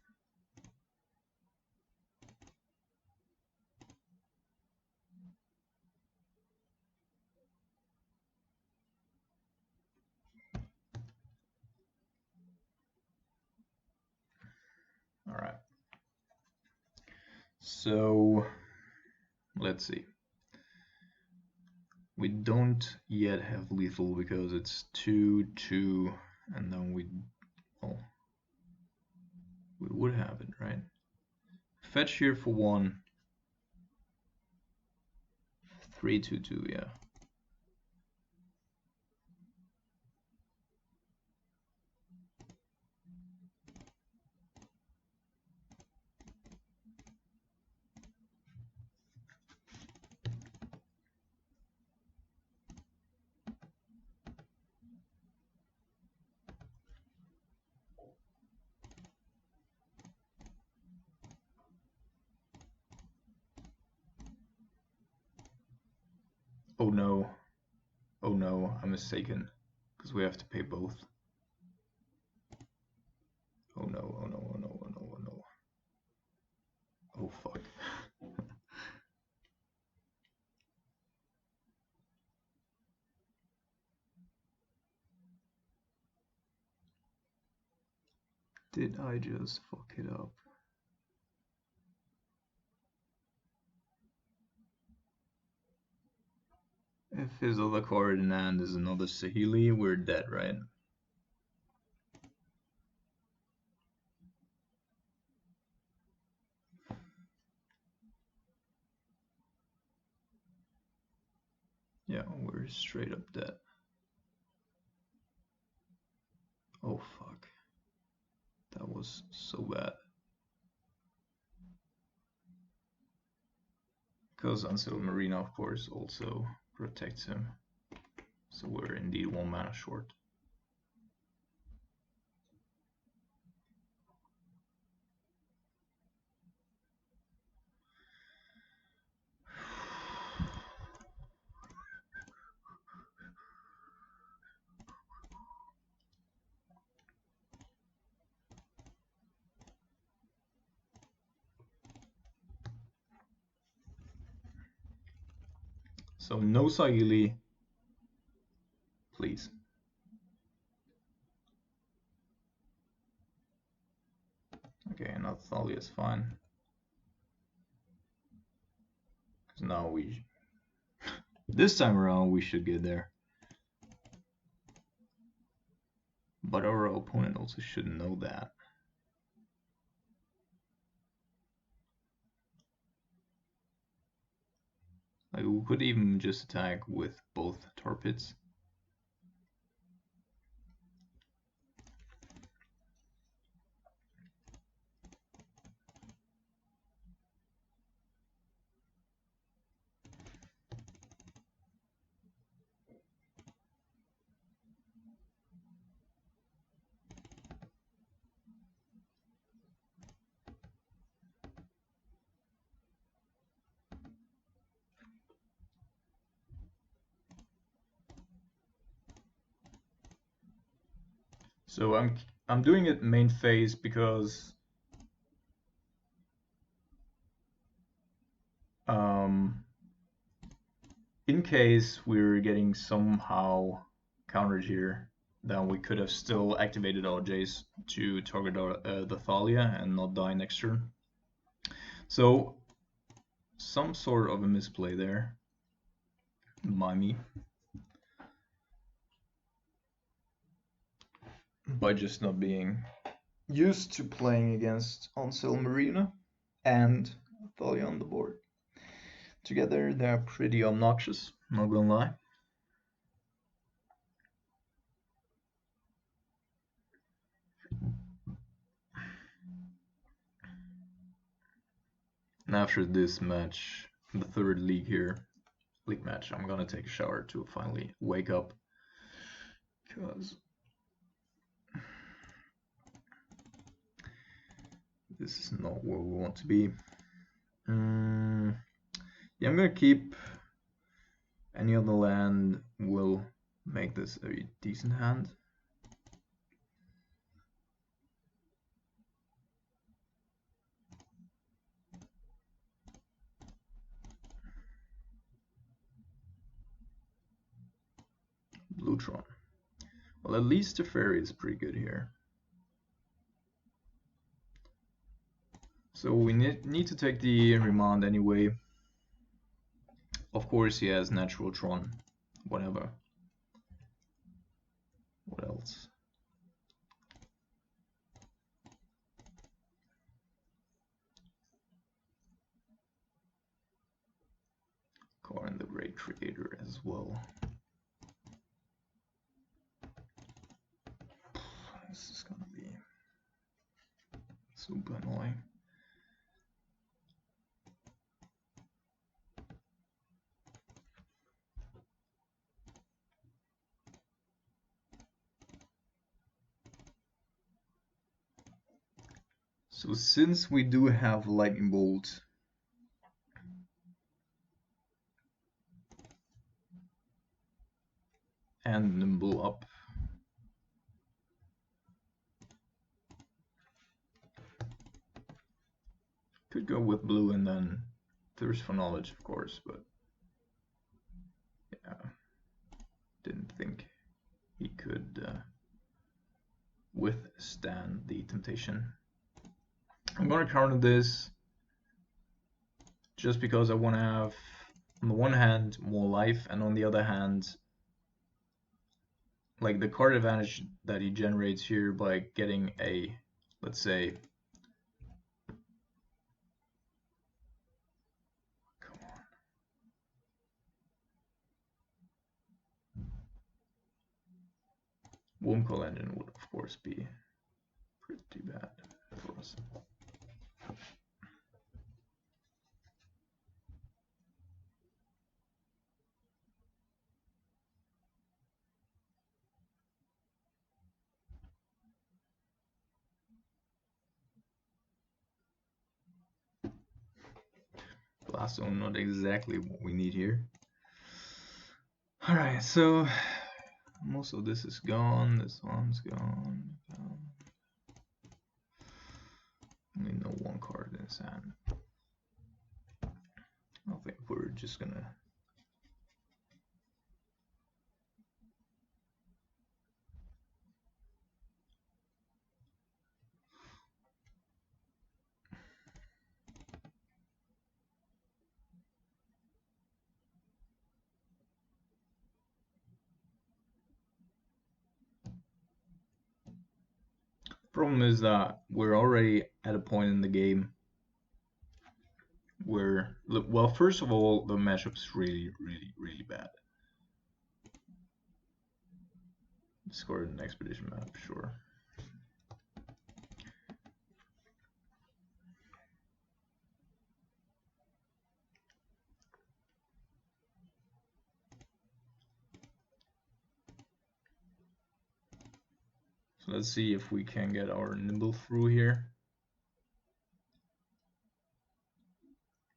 So let's see. We don't yet have lethal because it's 2/2, and then we would have it, right? Fetch here for 1. 3/2/2, yeah. Oh no. Oh no, I'm mistaken. Because we have to pay both. Oh no, oh no, oh no, oh no, oh no. Oh fuck. Did I just fuck it up? If his other card in hand is another Sahili, we're dead, right? Yeah, we're straight up dead. Oh fuck. That was so bad. Because Unsettled Marina, of course, also protects him. So we're indeed 1 mana short. So no Sahili, please. Okay, not Thalia is fine. Because now this time around we should get there. But our opponent also should know that. Like, we could even just attack with both tar pits. So I'm doing it main phase because in case we're getting somehow countered here, then we could have still activated our Jace to target the Thalia and not die next turn. So some sort of a misplay there by me. By just not being used to playing against Onsel Marina and Thalia on the board. Together they're pretty obnoxious, not gonna lie. And after this match, the third league match, I'm gonna take a shower to finally wake up. Because this is not where we want to be. Yeah, I'm gonna keep any other land will make this a decent hand. Blue Tron. Well, at least the fairy is pretty good here. So we need to take the remand anyway. Of course he has natural Tron, whatever. What else? Karn the Great Creator as well. This is gonna be super annoying. So since we do have Lightning Bolt, and Nimble up, could go with blue and then Thirst for Knowledge, of course, but yeah, didn't think he could withstand the temptation. I'm gonna counter this just because I want to have, on the one hand, more life, and on the other hand, like the card advantage that he generates here by getting a, let's say, come on, Wormcoil Engine would of course be pretty bad for us. Blast Zone, not exactly what we need here. Alright, so most of this is gone, this one's gone. Only know one card in his hand. I think we're just gonna problem is that we're already at a point in the game where, well, first of all, the matchup's really bad. Discard an expedition map, sure. So let's see if we can get our Nimble through here.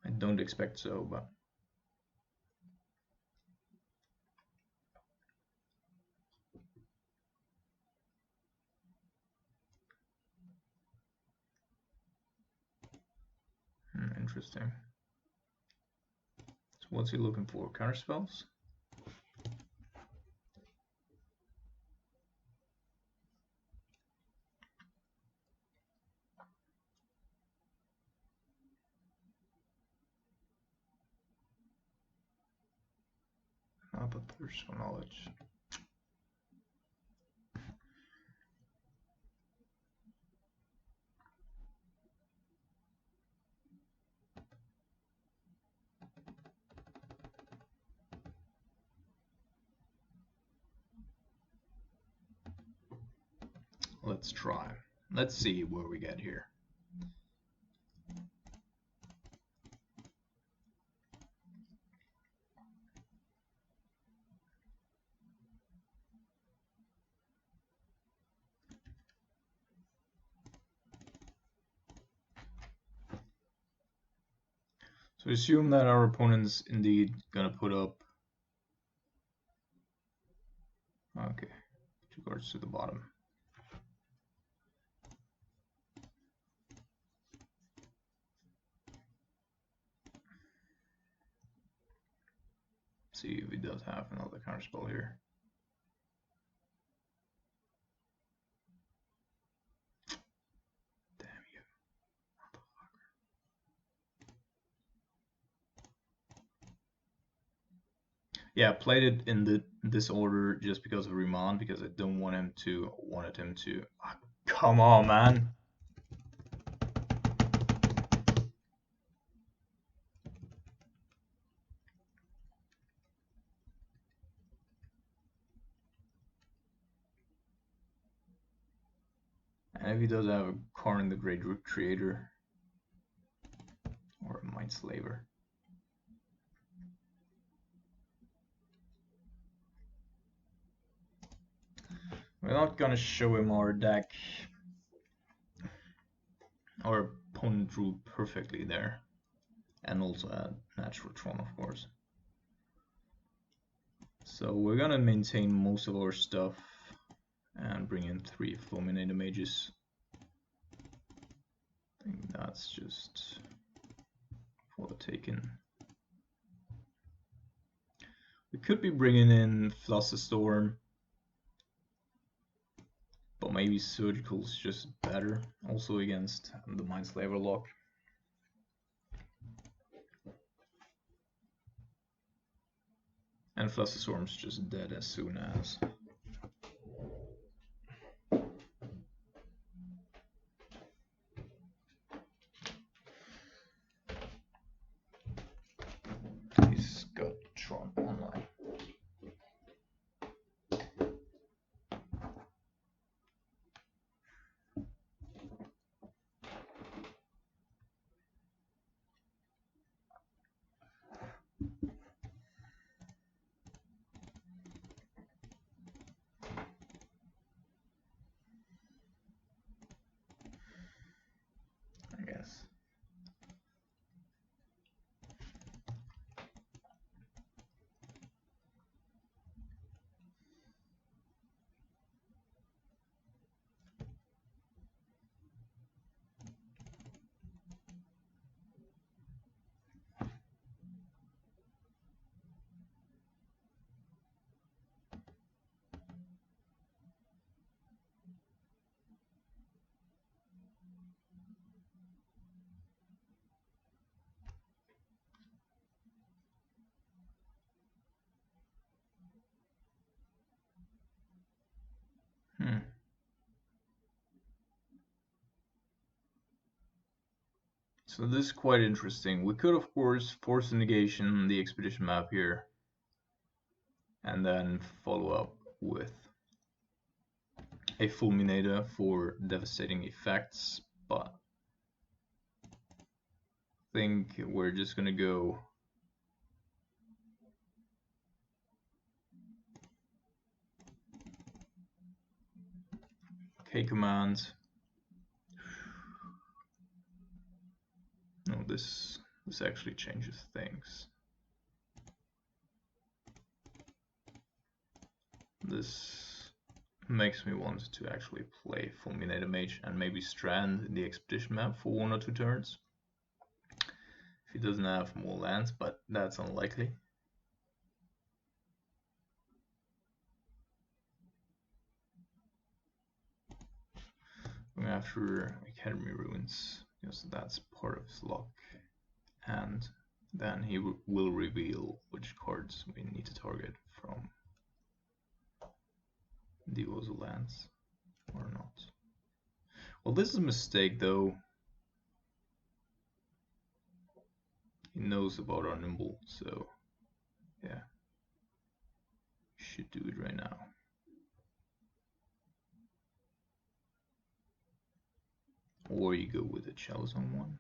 I don't expect so, but interesting. So what's he looking for? Counter spells? Not the Thirst for Knowledge. Let's try. Let's see where we get here. So assume that our opponent's indeed gonna put up, okay, 2 cards to the bottom. See if he does have another counterspell here. Damn you, motherfucker. Yeah, I played it in this order just because of Riemann, because I don't wanted him to. Ah, come on, man. And if he does have a Karn the Great Creator or a Mind Slaver. We're not gonna show him our deck. Our opponent ruled perfectly there. And also add natural Tron, of course. So we're gonna maintain most of our stuff and bring in 3 Fulminator Mages. I think that's just for the taken. We could be bringing in Flusterstorm, but maybe Surgical's just better, also against the Mindslaver lock. And Flusterstorm's just dead as soon as. He's got Tron online. I guess. So this is quite interesting. We could, of course, force a negation on the expedition map here, and then follow up with a Fulminator for devastating effects, but I think we're just gonna go K command. No, this actually changes things. This makes me want to actually play Fulminator Mage and maybe strand the expedition map for 1 or 2 turns. If he doesn't have more lands, but that's unlikely. Going after Academy Ruins, because that's part of his luck. And then he will reveal which cards we need to target from the Ozu lands or not. Well, this is a mistake though. He knows about our Nimble, so yeah, should do it right now. Or you go with the Chalice on one.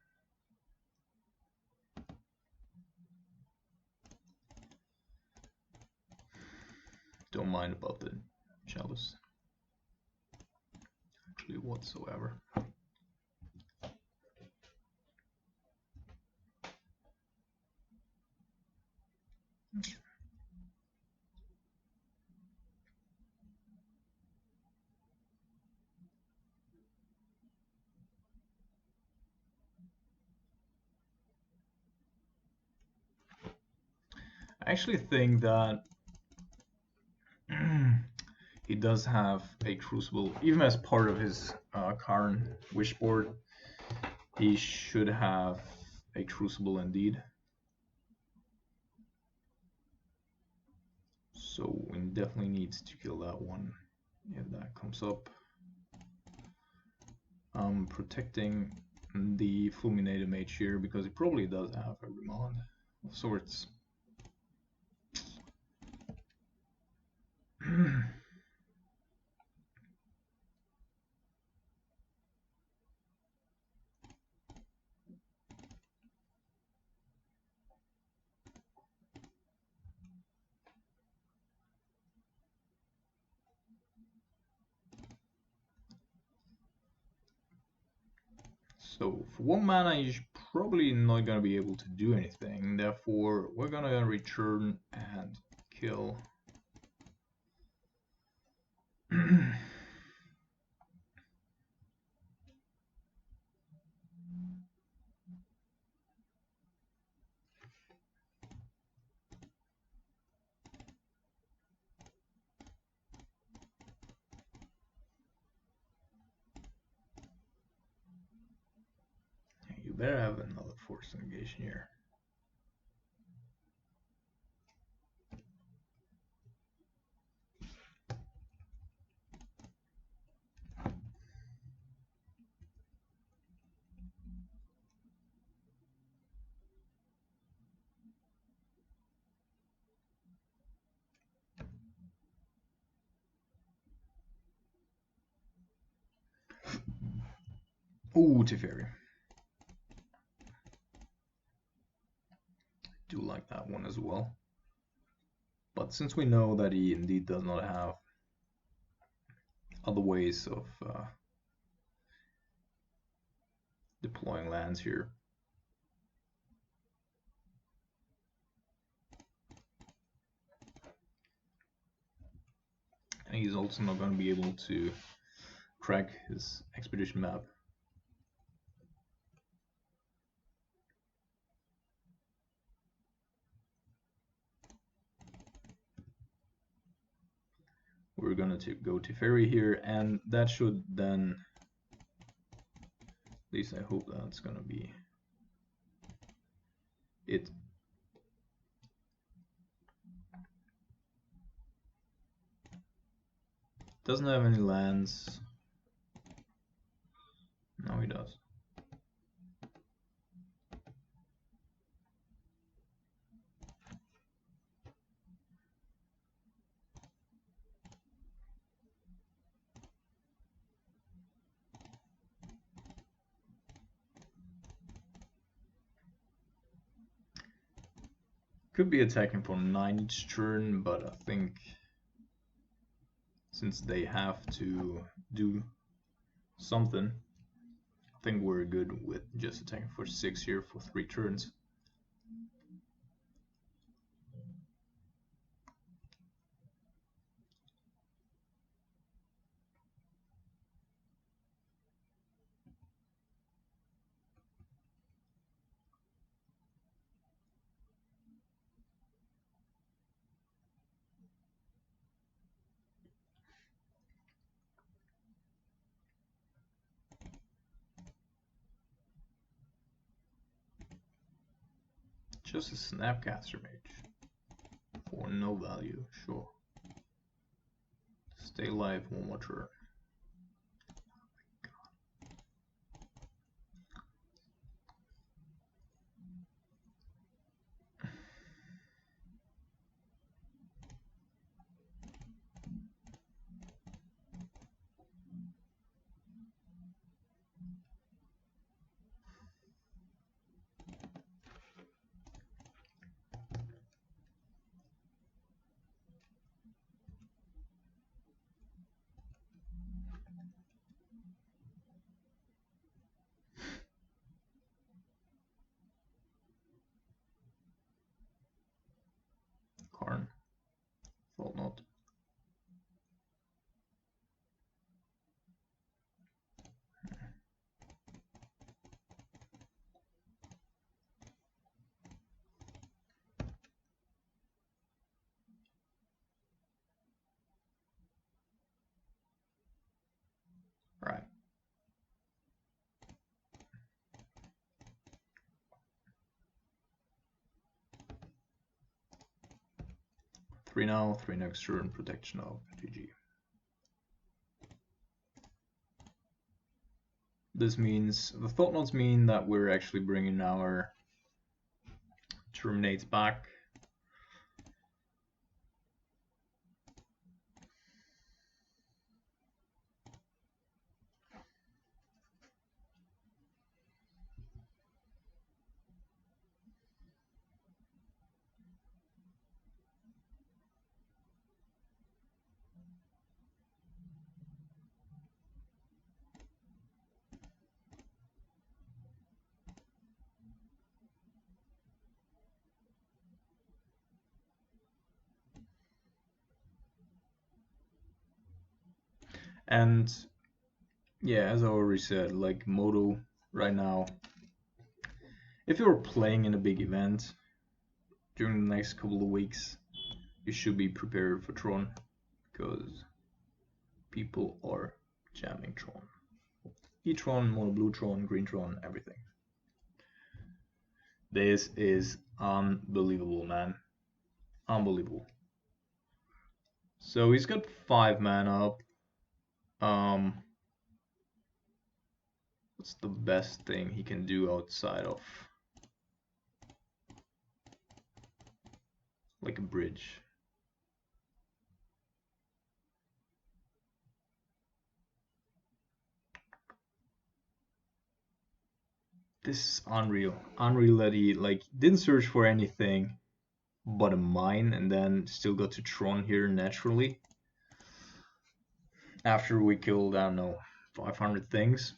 Don't mind about the Chalice, actually whatsoever. I actually think that he does have a Crucible, even as part of his current wish board. He should have a Crucible indeed. So we definitely need to kill that one if that comes up. I'm protecting the fulminated mage here because he probably does have a remand of sorts. So for 1 mana he's probably not gonna be able to do anything, therefore we're gonna return and kill. You better have another force negation here. Ooh, Teferi. Do like that one as well. But since we know that he indeed does not have other ways of deploying lands here, and he's also not going to be able to crack his expedition map. We're gonna go Teferi here, and that should then, at least I hope that's gonna be it. Doesn't have any lands. No, he does. Could be attacking for 9 each turn, but I think since they have to do something, I think we're good with just attacking for 6 here for 3 turns. Just a Snapcaster Mage for no value, sure. Stay alive 1 more turn. 3 now, 3 next turn, protection of GG. This means, the thought notes mean that we're actually bringing our terminates back. And yeah, as I already said, like Moto right now, if you're playing in a big event during the next couple of weeks, you should be prepared for Tron, because people are jamming Tron. E-Tron, Mono Blue Tron, Green Tron, everything. This is unbelievable, man. Unbelievable. So he's got 5 mana up. What's the best thing he can do outside of like a bridge? This is unreal. Unreal that he like didn't search for anything but a mine and then still got to Tron here naturally. After we killed, I don't know, 500 things.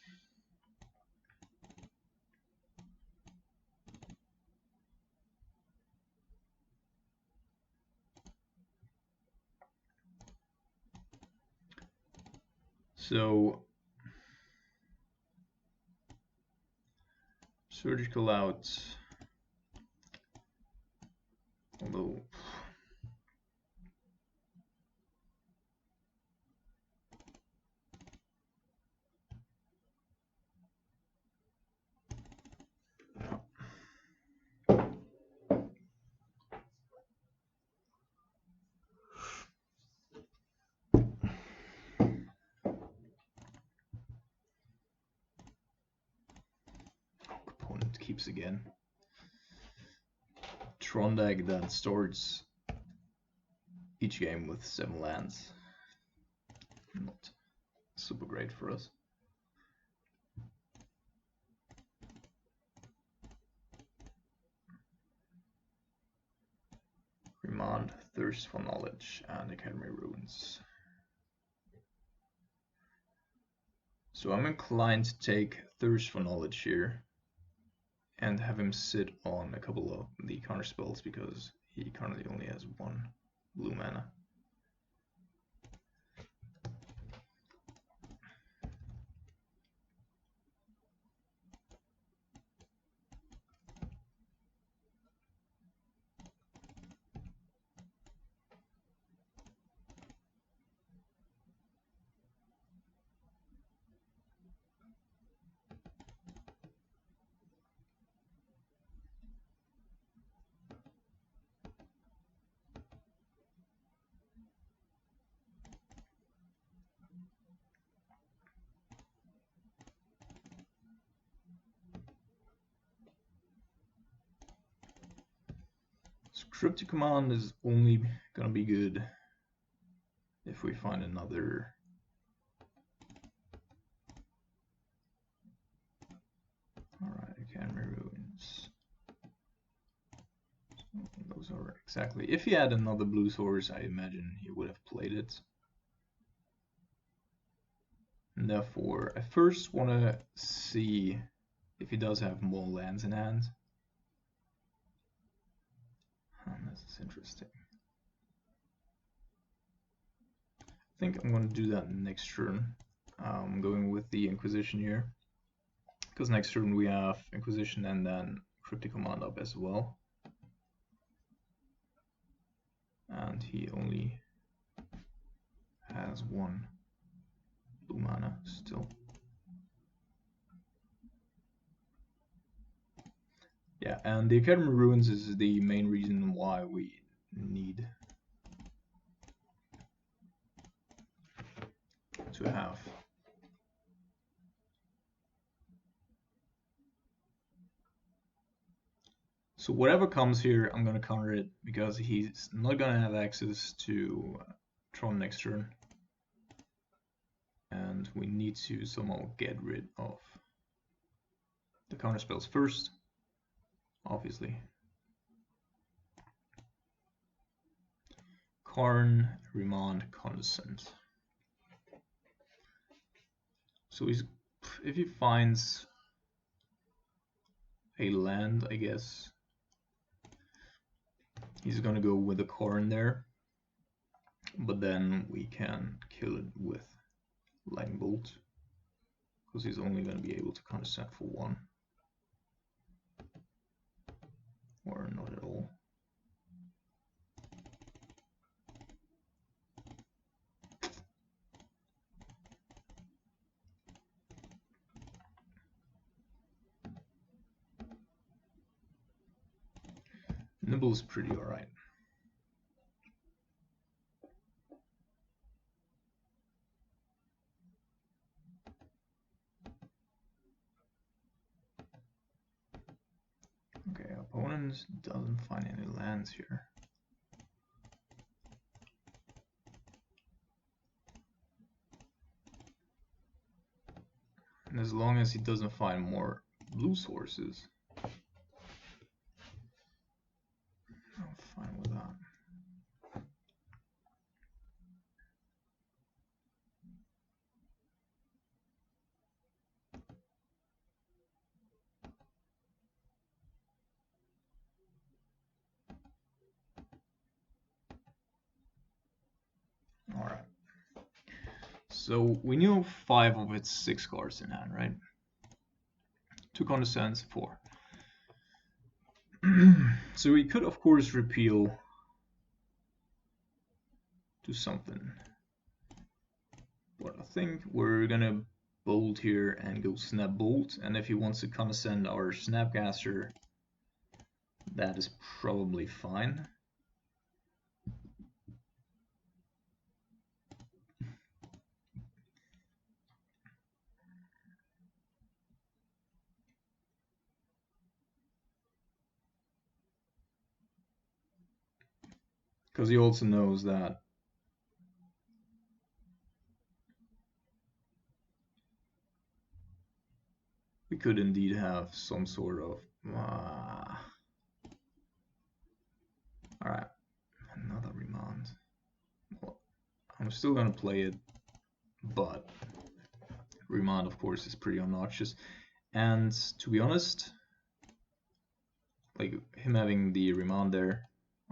So surgical out, although opponent keeps again. Tron deck that starts each game with 7 lands. Not super great for us. Remand, Thirst for Knowledge, and Academy Ruins. So I'm inclined to take Thirst for Knowledge here and have him sit on a couple of the counter spells because he currently only has 1 blue mana. Cryptic Command is only gonna be good if we find another. Alright, Academy Ruins. Those are exactly. If he had another blue source, I imagine he would have played it. And therefore, I first want to see if he does have more lands in hand. This is interesting. I think I'm going to do that next turn. I'm going with the Inquisition here, because next turn we have Inquisition and then Cryptic Command up as well. And he only has 1 blue mana still. Yeah, and the Academy Ruins is the main reason why we need to have. So whatever comes here, I'm gonna counter it because he's not gonna have access to Tron next turn. And we need to somehow get rid of the counter spells first, obviously. Karn, Remand, Condescend. So if he finds a land, I guess he's gonna go with a Karn there, but then we can kill it with Lightning Bolt because he's only gonna be able to Condescend for one, or not at all. Nibble is pretty alright. Okay, opponent doesn't find any lands here. And as long as he doesn't find more blue sources, I'm fine with that. Alright. So we knew 5 of its 6 cards in hand, right? 2 Condescends, 4. So we could of course repeal to something. But I think we're gonna bolt here and go Snap Bolt, and if he wants to Condescend our Snapcaster, that is probably fine. Because he also knows that we could indeed have some sort of alright, another Remand. Well, I'm still gonna play it, but Remand of course is pretty obnoxious. And to be honest, like him having the Remand there,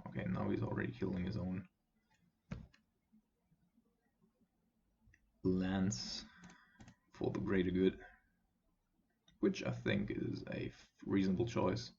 okay, now he's already killing his own lands for the greater good, which I think is a reasonable choice.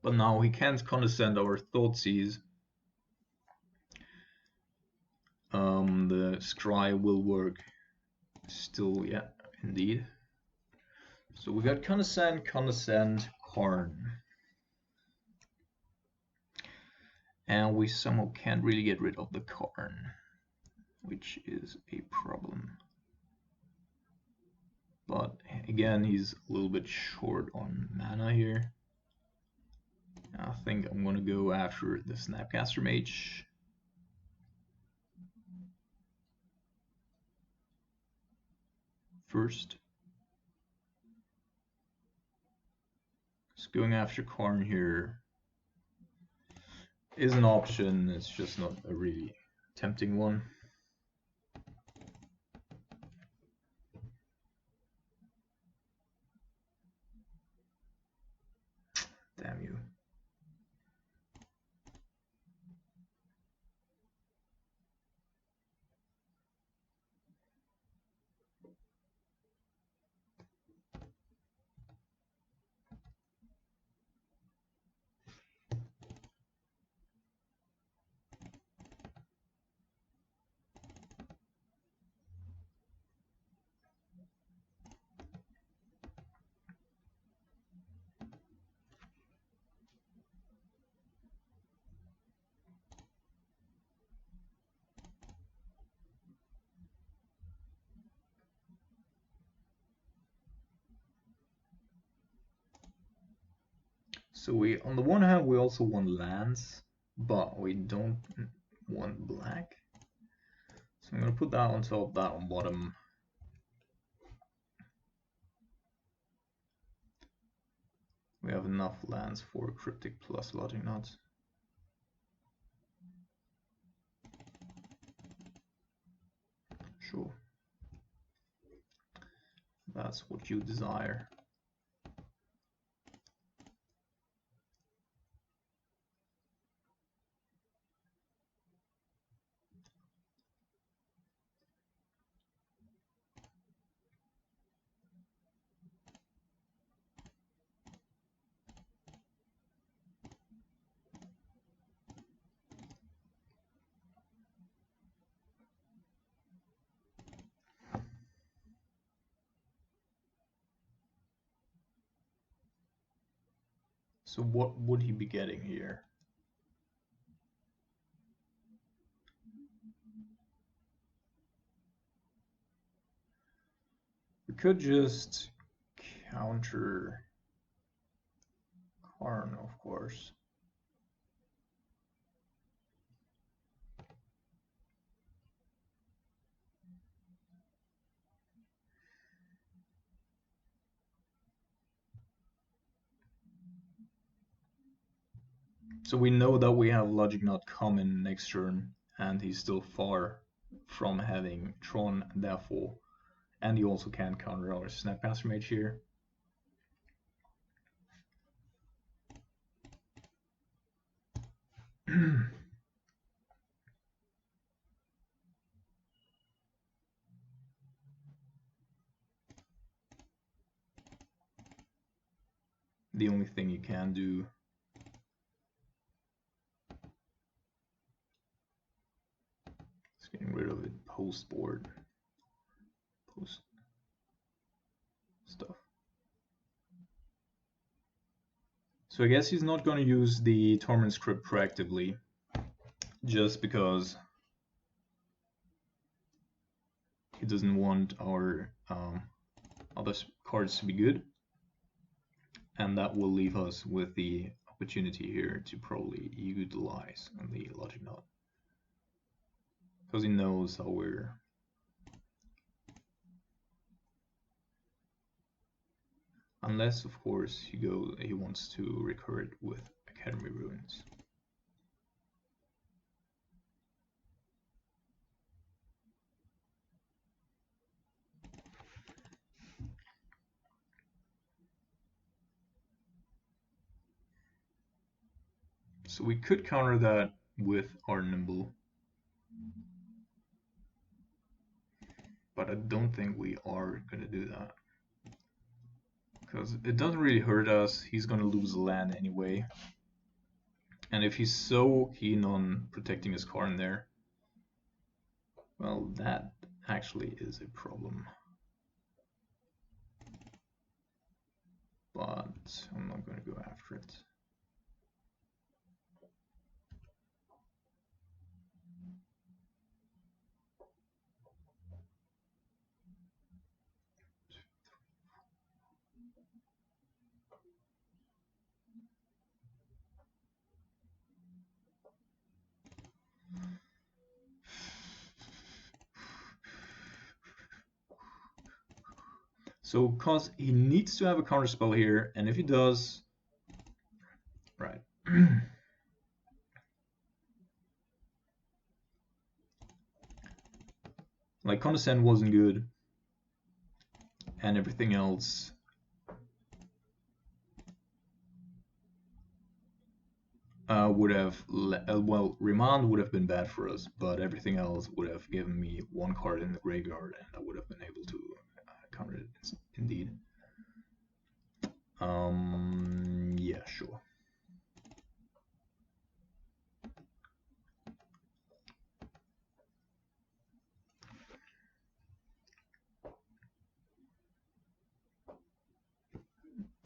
But now he can't Condescend our Thoughtseize. The Scry will work still, yeah, indeed. So we got Condescend, Karn. And we somehow can't really get rid of the Karn, which is a problem. But again, he's a little bit short on mana here. I think I'm gonna go after the Snapcaster Mage. First. Just going after Karn here is an option, it's just not a really tempting one. Damn you. So we, on the one hand, we also want lands, but we don't want black. So I'm going to put that on top, that on bottom. We have enough lands for Cryptic plus Logic Nodes. Sure. That's what you desire. So what would he be getting here? We could just counter Karn, of course. So we know that we have Logic Knot coming next turn, and he's still far from having Tron, therefore, and he also can't counter our Snapcaster Mage here. The only thing you can do is getting rid of it post board, post stuff. So I guess he's not going to use the Torment script proactively, just because he doesn't want our other cards to be good, and that will leave us with the opportunity here to probably utilize the Logic Knot, because he knows how we're unless of course he wants to recur it with Academy Ruins. So we could counter that with our Nimble, but I don't think we are going to do that, because it doesn't really hurt us. He's going to lose land anyway, and if he's so keen on protecting his car in there, well, that actually is a problem. But I'm not going to go after it. So, cause he needs to have a counter spell here, and if he does, right. Like Condescend wasn't good, and everything else would have, well, Remand would have been bad for us, but everything else would have given me one card in the graveyard, and I would have been able to counter it indeed. Yeah, sure.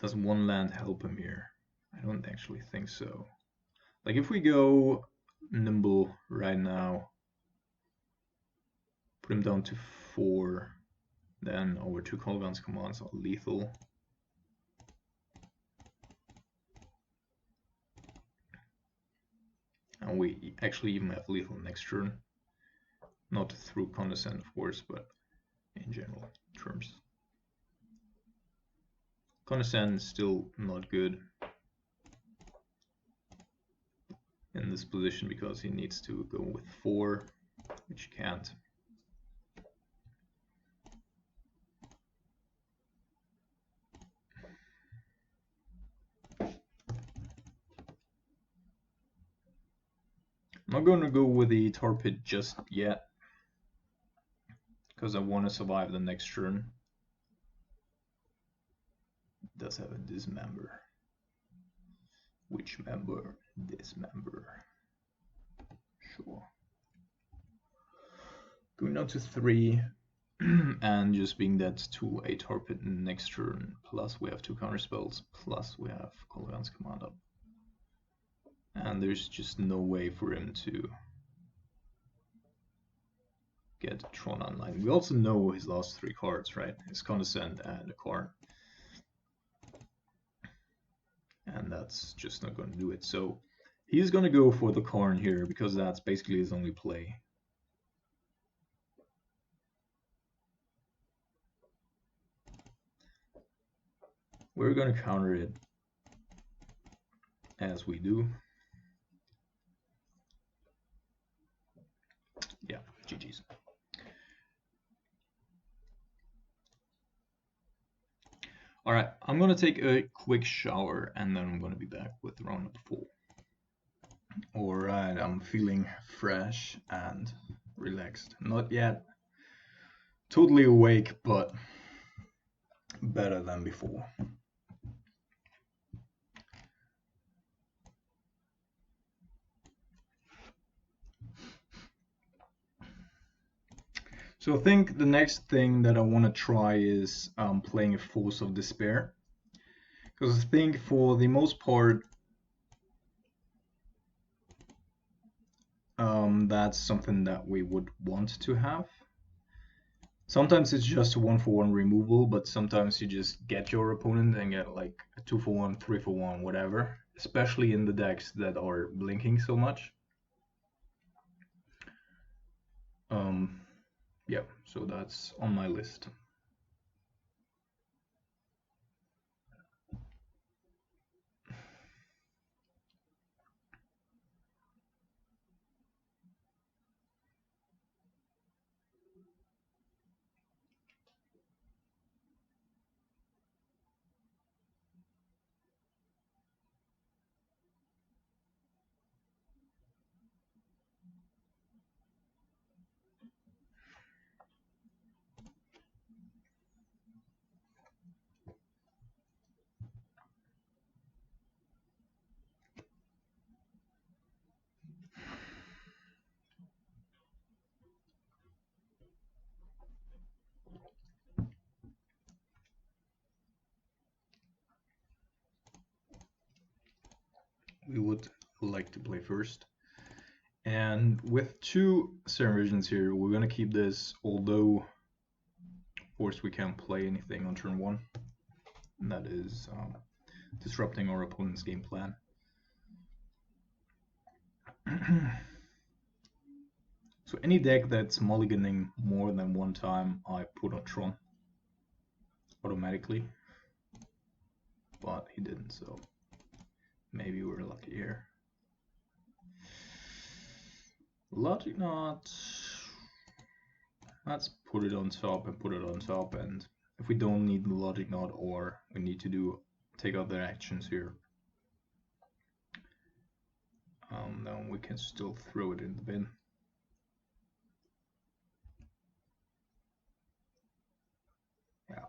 Does one land help him here? I don't actually think so. Like if we go Nimble right now, put him down to 4, then our 2 Colgan's commands are lethal. And we actually even have lethal next turn. Not through Condescend, of course, but in general terms. Condescend is still not good in this position because he needs to go with 4, which he can't. I'm not going to go with the tar pit just yet because I want to survive the next turn. It does have a dismember. Which member? Dismember. Sure. Going down to 3 and just being dead to a tar pit next turn. Plus we have 2 counter spells. Plus we have Colgan's command up. And there's just no way for him to get Tron online. We also know his last 3 cards, right? His Condescend and a Karn. And that's just not going to do it. So he's going to go for the Karn here because that's basically his only play. We're going to counter it as we do. Yeah, GG's. All right, I'm going to take a quick shower and then I'm going to be back with round number 4. All right, I'm feeling fresh and relaxed. Not yet totally awake, but better than before. So I think the next thing that I want to try is playing a Force of Despair. Because I think for the most part, that's something that we would want to have. Sometimes it's just a 1-for-1 removal, but sometimes you just get your opponent and get like a 2-for-1, 3-for-1, whatever. Especially in the decks that are blinking so much. Yeah, so that's on my list. We would like to play first. And with 2 Serum Visions here, we're going to keep this, although of course we can't play anything on turn 1. And that is disrupting our opponent's game plan. So any deck that's mulliganing more than 1 time, I put on Tron automatically. But he didn't, so maybe we're lucky here. Logic Knot. Let's put it on top and put it on top, and if we don't need the Logic Knot or we need to take other actions here, then we can still throw it in the bin. Yeah.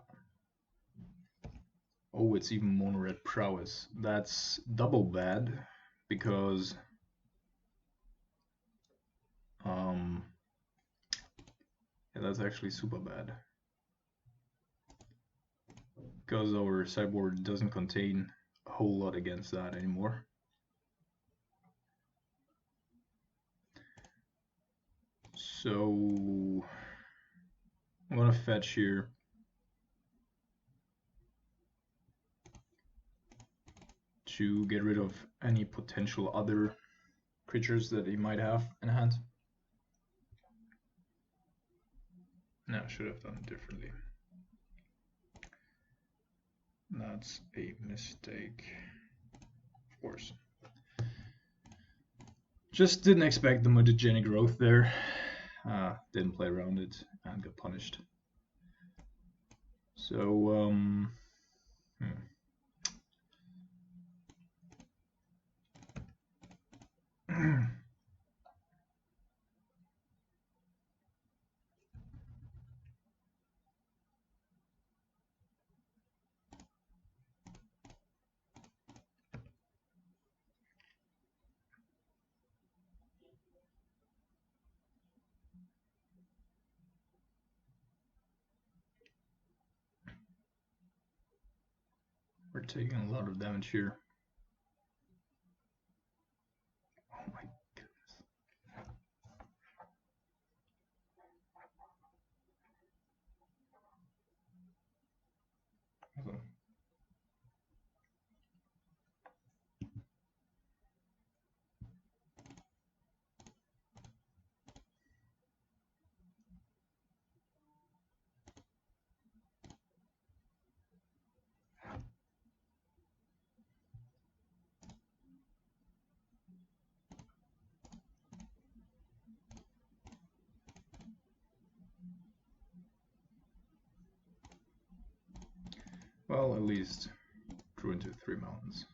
Oh, it's even mono Red Prowess. That's double bad because yeah, that's actually super bad. Because our sideboard doesn't contain a whole lot against that anymore. So I'm gonna fetch here. To get rid of any potential other creatures that he might have in hand. No, should have done it differently. That's a mistake, of course. Just didn't expect the mutagenic growth there. Didn't play around it and got punished. So, we're taking a lot of damage here. Oh my goodness. Okay. Well, at least drew into 3 mountains.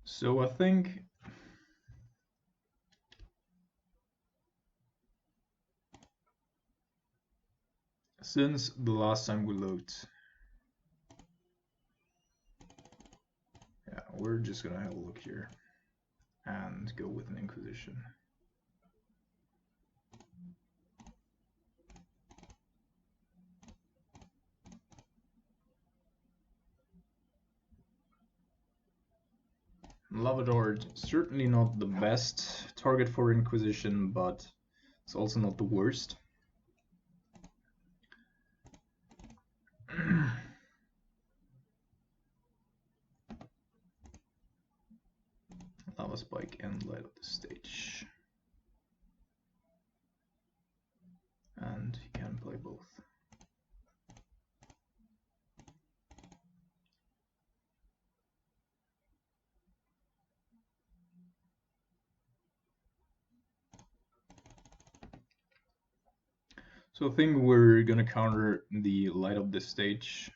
So I think since the last time we looked, yeah, we're just gonna have a look here and go with an Inquisition. Lavador, certainly not the best target for Inquisition, but it's also not the worst. Lava Spike and light up the stage. And he can play both. So I think we're gonna counter the light up this stage.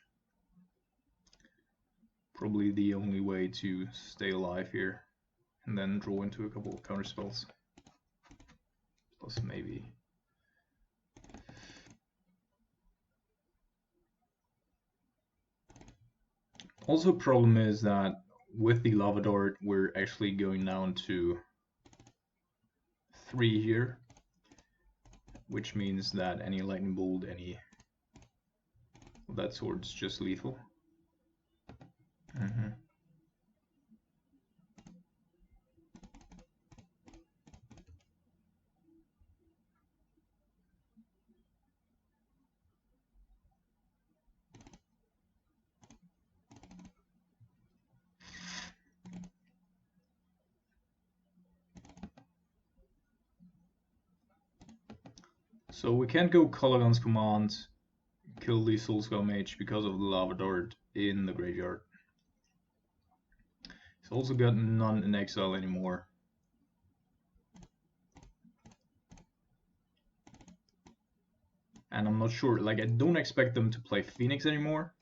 Probably the only way to stay alive here. And then draw into a couple of counter spells. Plus maybe. Also problem is that with the Lava Dart we're actually going down to 3 here. Which means that any lightning bolt, any of that sort is just lethal. So we can't go Cologon's command, kill the Soulscale Mage because of the Lava Dart in the graveyard. He's also got none in exile anymore. And I'm not sure, like I don't expect them to play Phoenix anymore.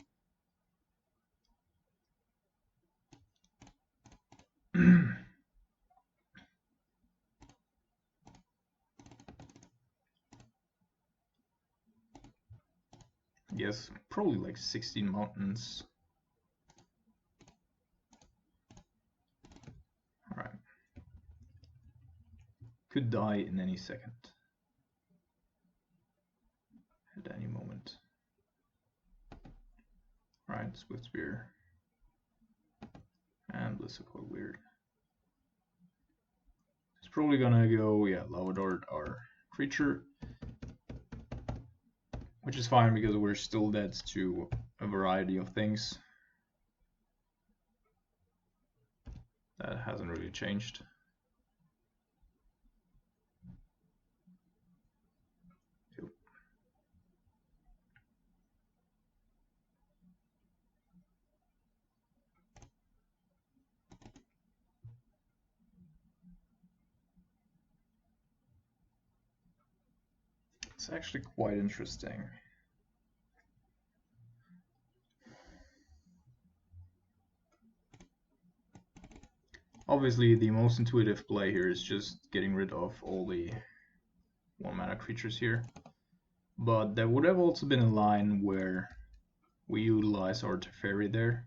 guess probably like 16 mountains. Alright. Could die in any second. At any moment. Alright, Swift Spear. And Blissful Coil Weird. It's probably gonna go, yeah, Lava Dart our creature. Which is fine because we're still dead to a variety of things. That hasn't really changed. It's actually quite interesting. Obviously, the most intuitive play here is just getting rid of all the 1-mana creatures here. But there would have also been a line where we utilize our Teferi there.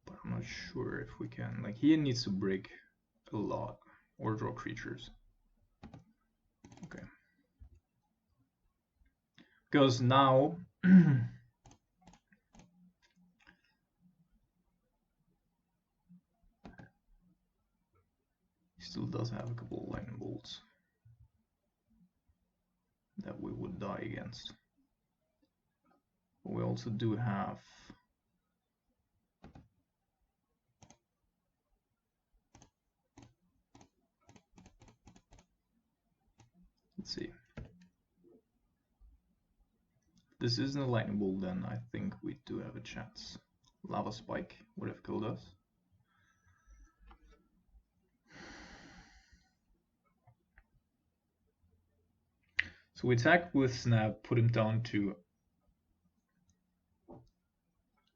But I'm not sure if we can. Like, he needs to break a lot or draw creatures. Okay. Because now he still does have a couple of lightning bolts that we would die against. But we also do have let's see. If this isn't a lightning bolt, then I think we do have a chance. Lava Spike would have killed us. So we attack with Snap, put him down to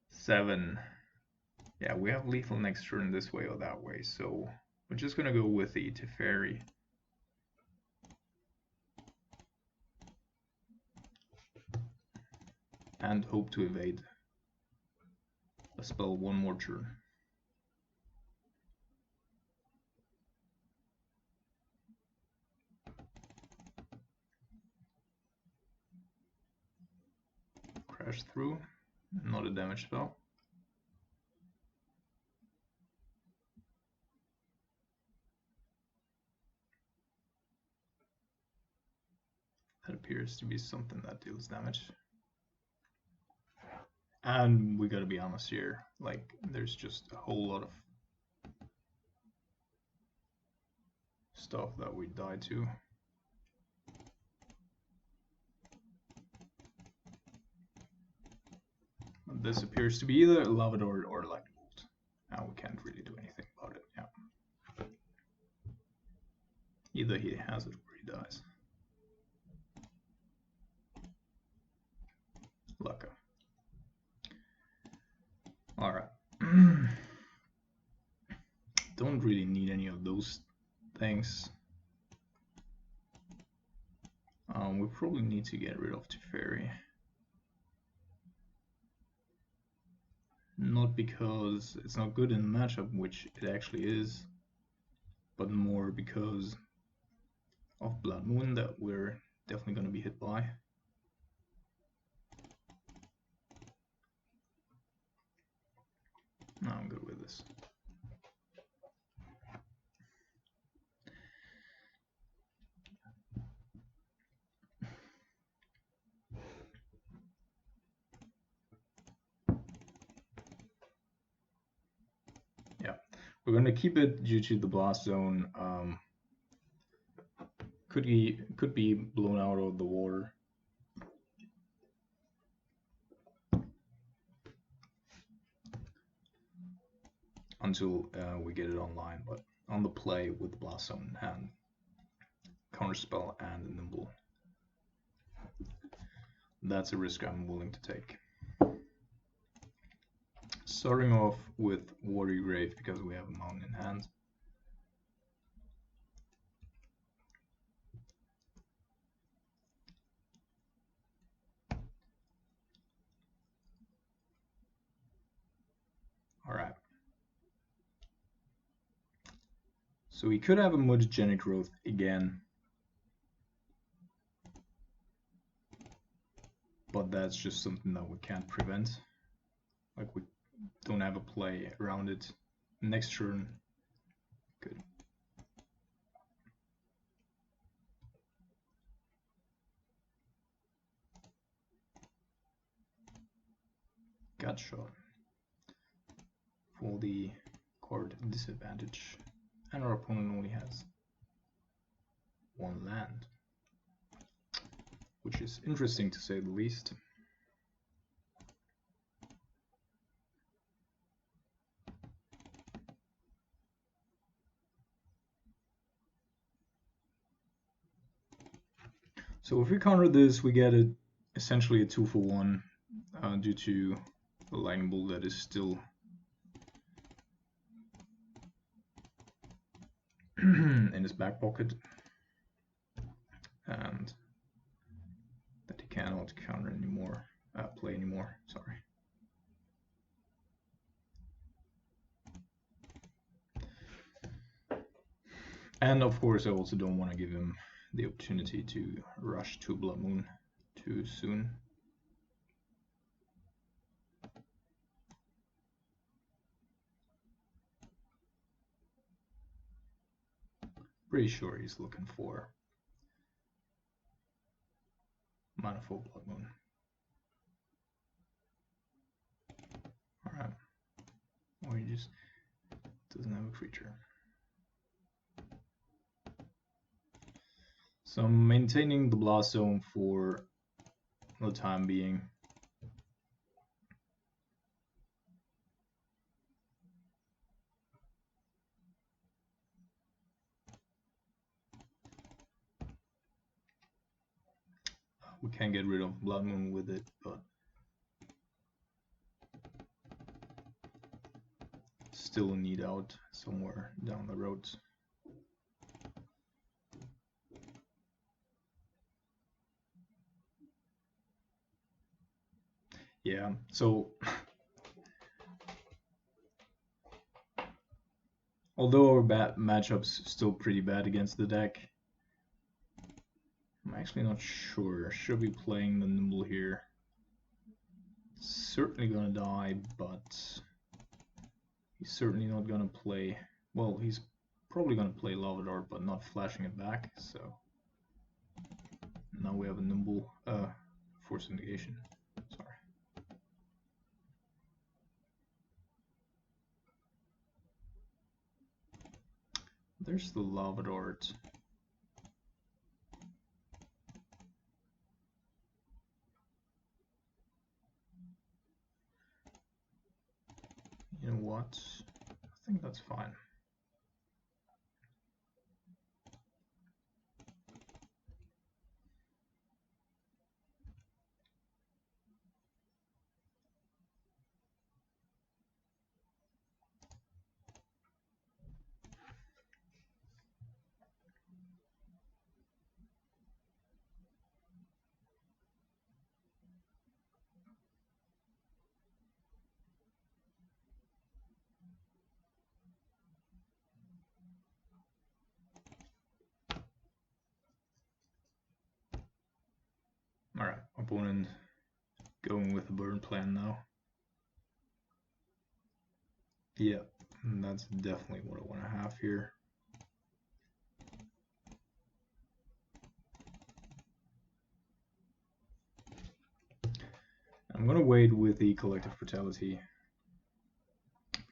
7. Yeah, we have lethal next turn this way or that way, so we're just gonna go with the Teferi. And hope to evade a spell one more turn. Crash through, not a damage spell. That appears to be something that deals damage. And we gotta be honest here, like, there's just a whole lot of stuff that we die to. This appears to be either a Lava Dart or a Lightning Bolt. Now we can't really do anything about it, yeah. Either he has it or he dies. Lucka. Alright. Don't really need any of those things. We probably need to get rid of Teferi. Not because it's not good in the matchup, which it actually is, but more because of Blood Moon that we're definitely going to be hit by. No, I'm good with this. Yeah, we're going to keep it due to the blast zone. Could be blown out of the water. Until we get it online, but on the play with the blast zone in hand, counterspell and nimble. That's a risk I'm willing to take. Starting off with Warrior Grave because we have a mountain in hand. So we could have a mutagenic growth again, but that's just something that we can't prevent. Like, we don't have a play around it. Next turn, good. Gut shot for the card disadvantage, and our opponent only has one land, which is interesting to say the least. So if we counter this, we get essentially a 2-for-1 due to the lightning bolt that is still in his back pocket, and that he cannot counter anymore, play anymore. Sorry. And of course, I also don't want to give him the opportunity to rush to Blood Moon too soon. Pretty sure he's looking for mana for Blood Moon. Alright. Or he just doesn't have a creature. So I'm maintaining the blast zone for the time being. We can get rid of Blood Moon with it, but still need out somewhere down the road. Yeah, so although our matchup's still pretty bad against the deck, I'm actually not sure. Should be playing the Nimble here. Certainly gonna die, but he's certainly not gonna play. Well, he's probably gonna play Lava Dart, but not flashing it back. So now we have a Nimble Force Negation. Sorry. There's the Lava Dart. You know what? I think that's fine. Alright, opponent going with a burn plan now. Yeah, that's definitely what I want to have here. I'm going to wait with the Collective Brutality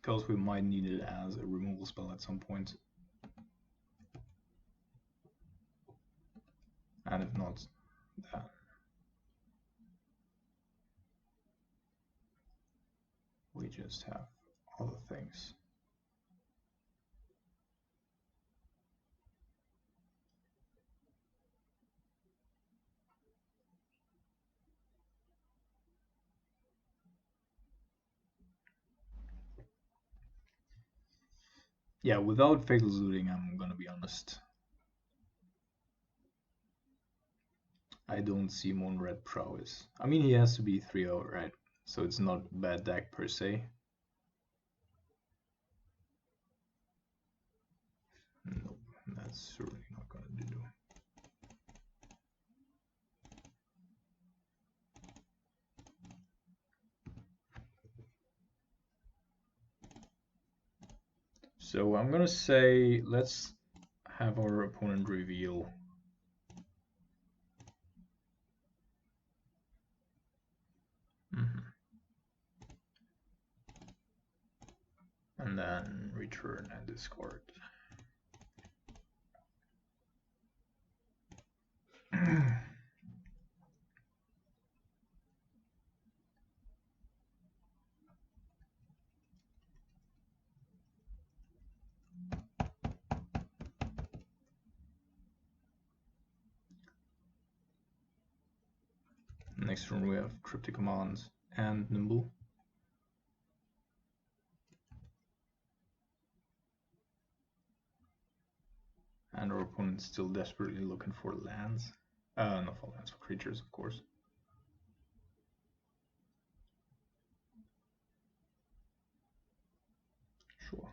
because we might need it as a removal spell at some point. And if not that, we just have other things. Yeah, without Fatal Zooting, I'm gonna be honest, I don't see him on Red Prowess. I mean, he has to be 3-0, right? So it's not a bad deck per se. that's certainly not going to do. So I'm going to say let's have our opponent reveal. And then return and discard. Next turn we have Cryptic Commands and Nimble. And our opponent's still desperately looking for lands. Not for lands, for creatures, of course. Sure.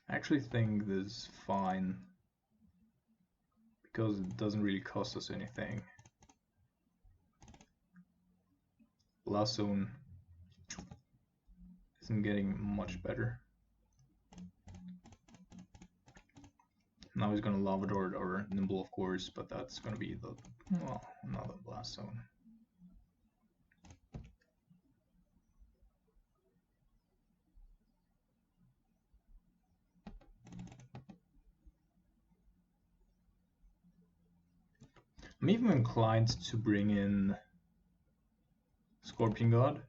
I actually think this is fine because it doesn't really cost us anything. Last zone isn't getting much better. Now he's going to Lavador or Nimble, of course, but that's going to be the, well, another blast zone. I'm even inclined to bring in Scorpion God.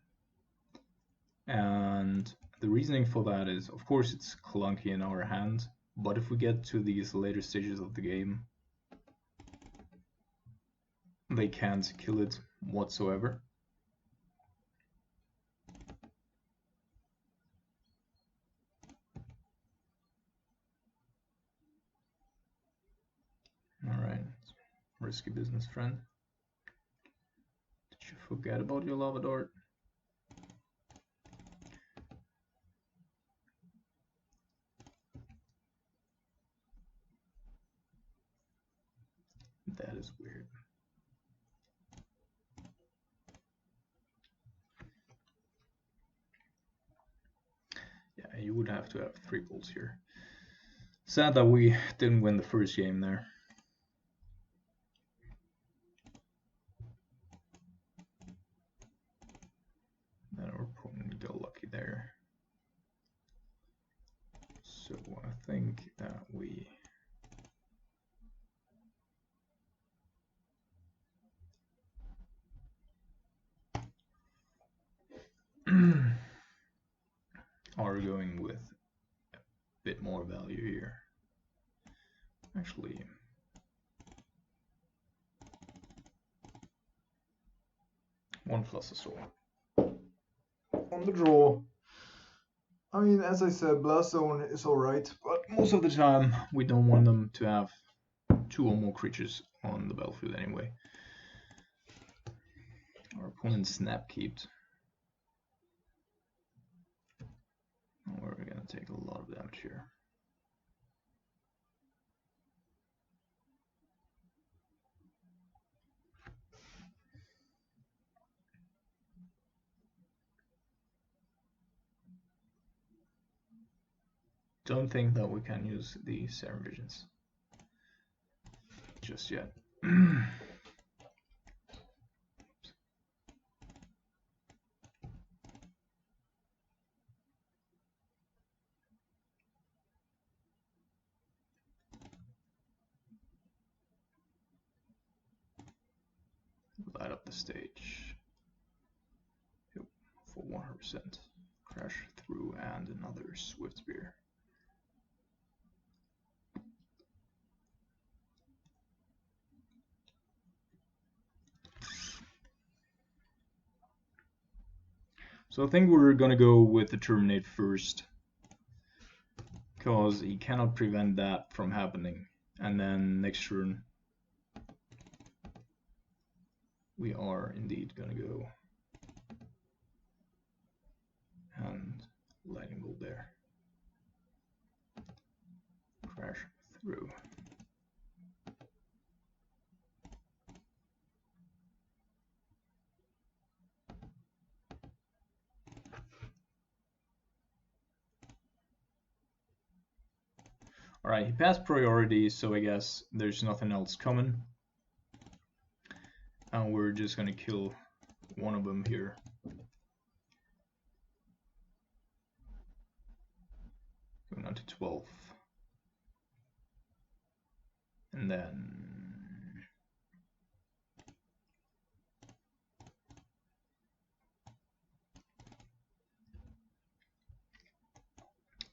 And the reasoning for that is, of course, it's clunky in our hand, but if we get to these later stages of the game, they can't kill it whatsoever. Alright, risky business, friend. Did you forget about your Lavador? That is weird. Yeah, you would have to have 3 bolts here. Sad that we didn't win the first game there. Then our opponent got lucky there. So I think that we are going with a bit more value here. Actually, 1+ a soul. On the draw. I mean, as I said, Blast Zone is alright, but most of the time we don't want them to have 2 or more creatures on the battlefield anyway. Our opponent snapkeeped. We're gonna take a lot of damage here. Don't think that we can use the Serum Visions just yet. Light up the stage. Yep, for 100%. Crash through and another Swift Spear. So I think we're gonna go with the Terminate first, because he cannot prevent that from happening. And then next turn we are indeed gonna go and Lightning Bolt there. Crash through. Alright, he passed priority, so I guess there's nothing else coming. And we're just gonna kill one of them here. Going on to 12. And then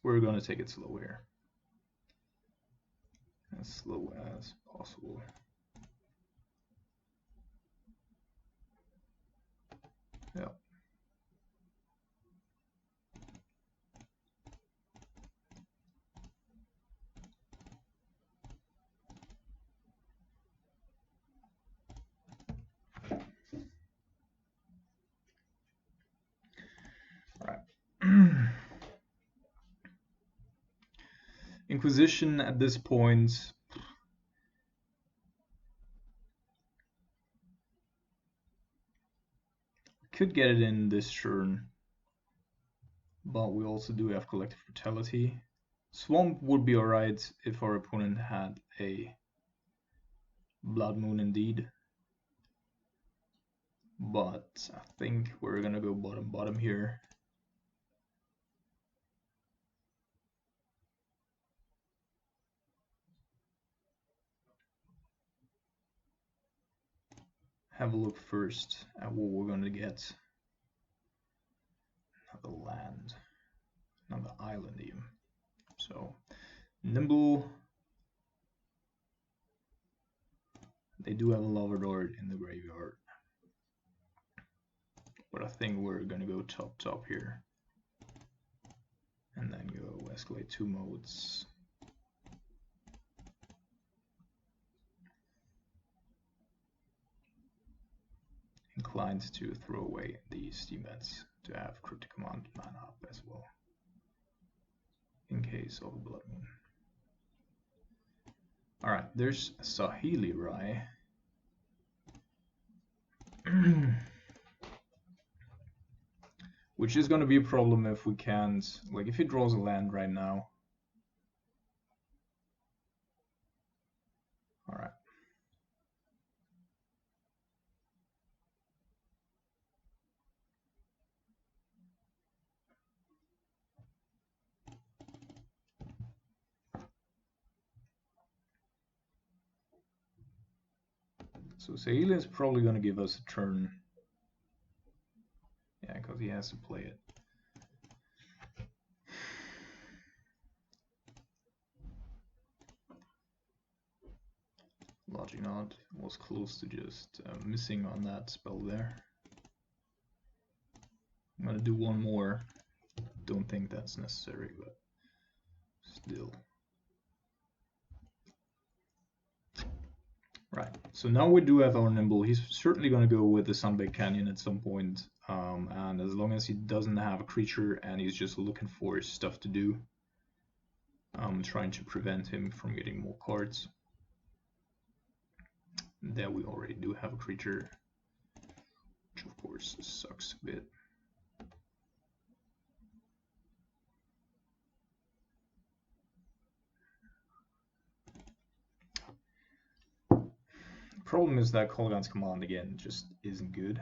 we're gonna take it slow here. As slow as possible. Yeah. All right. Inquisition at this point. Could get it in this turn, but we also do have Collective Brutality. Swamp would be alright if our opponent had a Blood Moon indeed. But I think we're gonna go bottom here. Have a look first at what we're gonna get. Another land, another island even. So Nimble. They do have a Lover Lord in the graveyard. But I think we're gonna go top here. And then go escalate 2 modes. Inclined to throw away the Steam Bats to have Cryptic Command mana up as well, in case of a Blood Moon. Alright, there's Saheeli Rai. Which is going to be a problem if we can't, like if he draws a land right now. Alright. So Saheeli is probably going to give us a turn. Yeah, because he has to play it. Logic Knot was close to just missing on that spell there. I'm going to do one more. Don't think that's necessary, but still. Right, so now we do have our Nimble. He's certainly going to go with the Sunbaked Canyon at some point, and as long as he doesn't have a creature and he's just looking for stuff to do, I'm trying to prevent him from getting more cards. There we already do have a creature, which of course sucks a bit. Problem is that Kolaghan's Command again just isn't good.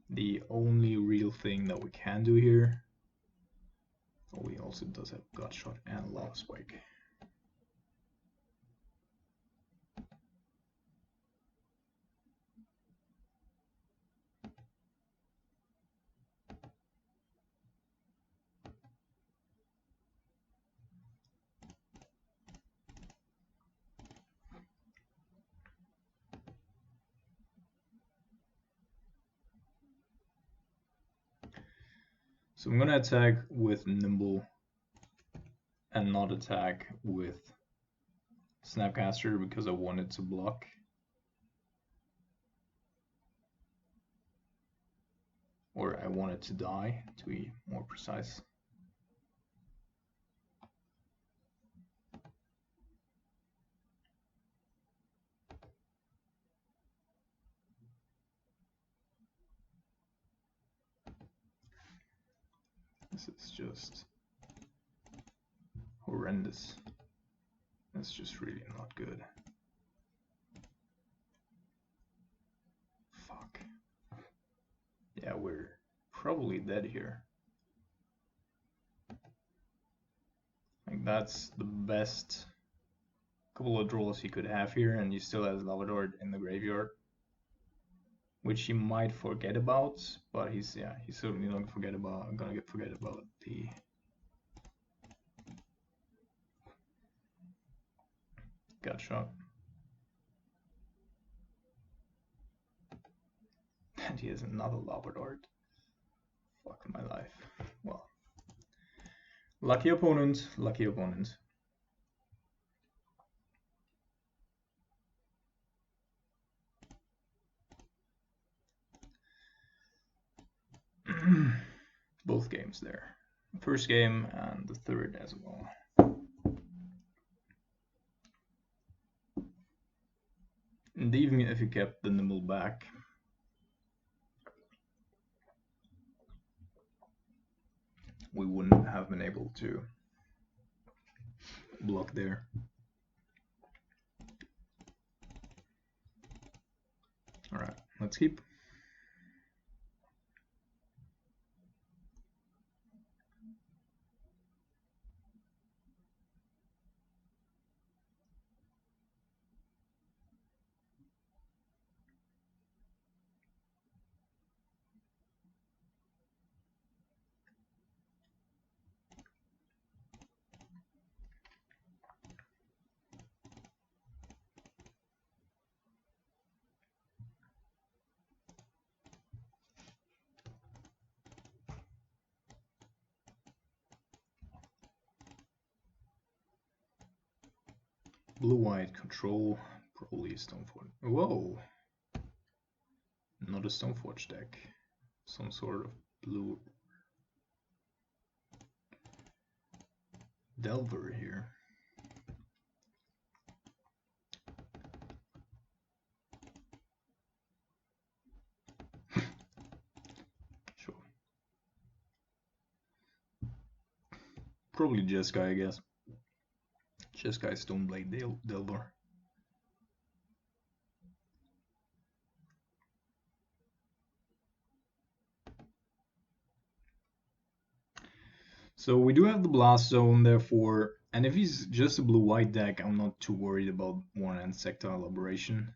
The only real thing that we can do here, oh, he also does have Gutshot and Lava Spike. So I'm gonna attack with Nimble and not attack with Snapcaster because I wanted to block. Or I wanted to die, to be more precise. This is just horrendous. That's just really not good. Fuck. Yeah, we're probably dead here. Like, that's the best couple of draws he could have here, and he still has Lavador in the graveyard, which he might forget about, but he's certainly not gonna forget about the gut shot. And he has another Lavador. Fuck my life. Well, lucky opponent, lucky opponent. Both games there. First game and the third as well. And even if you kept the Nimble back, we wouldn't have been able to block there. Alright, let's keep. Blue-white control, probably a Stoneforge. Whoa! Not a Stoneforge deck. Some sort of blue Delver here. Sure. Probably Jeskai, I guess. Jeskai Stoneblade Delver. So we do have the Blast Zone, therefore, and if he's just a blue-white deck, I'm not too worried about one Insectile Aberration.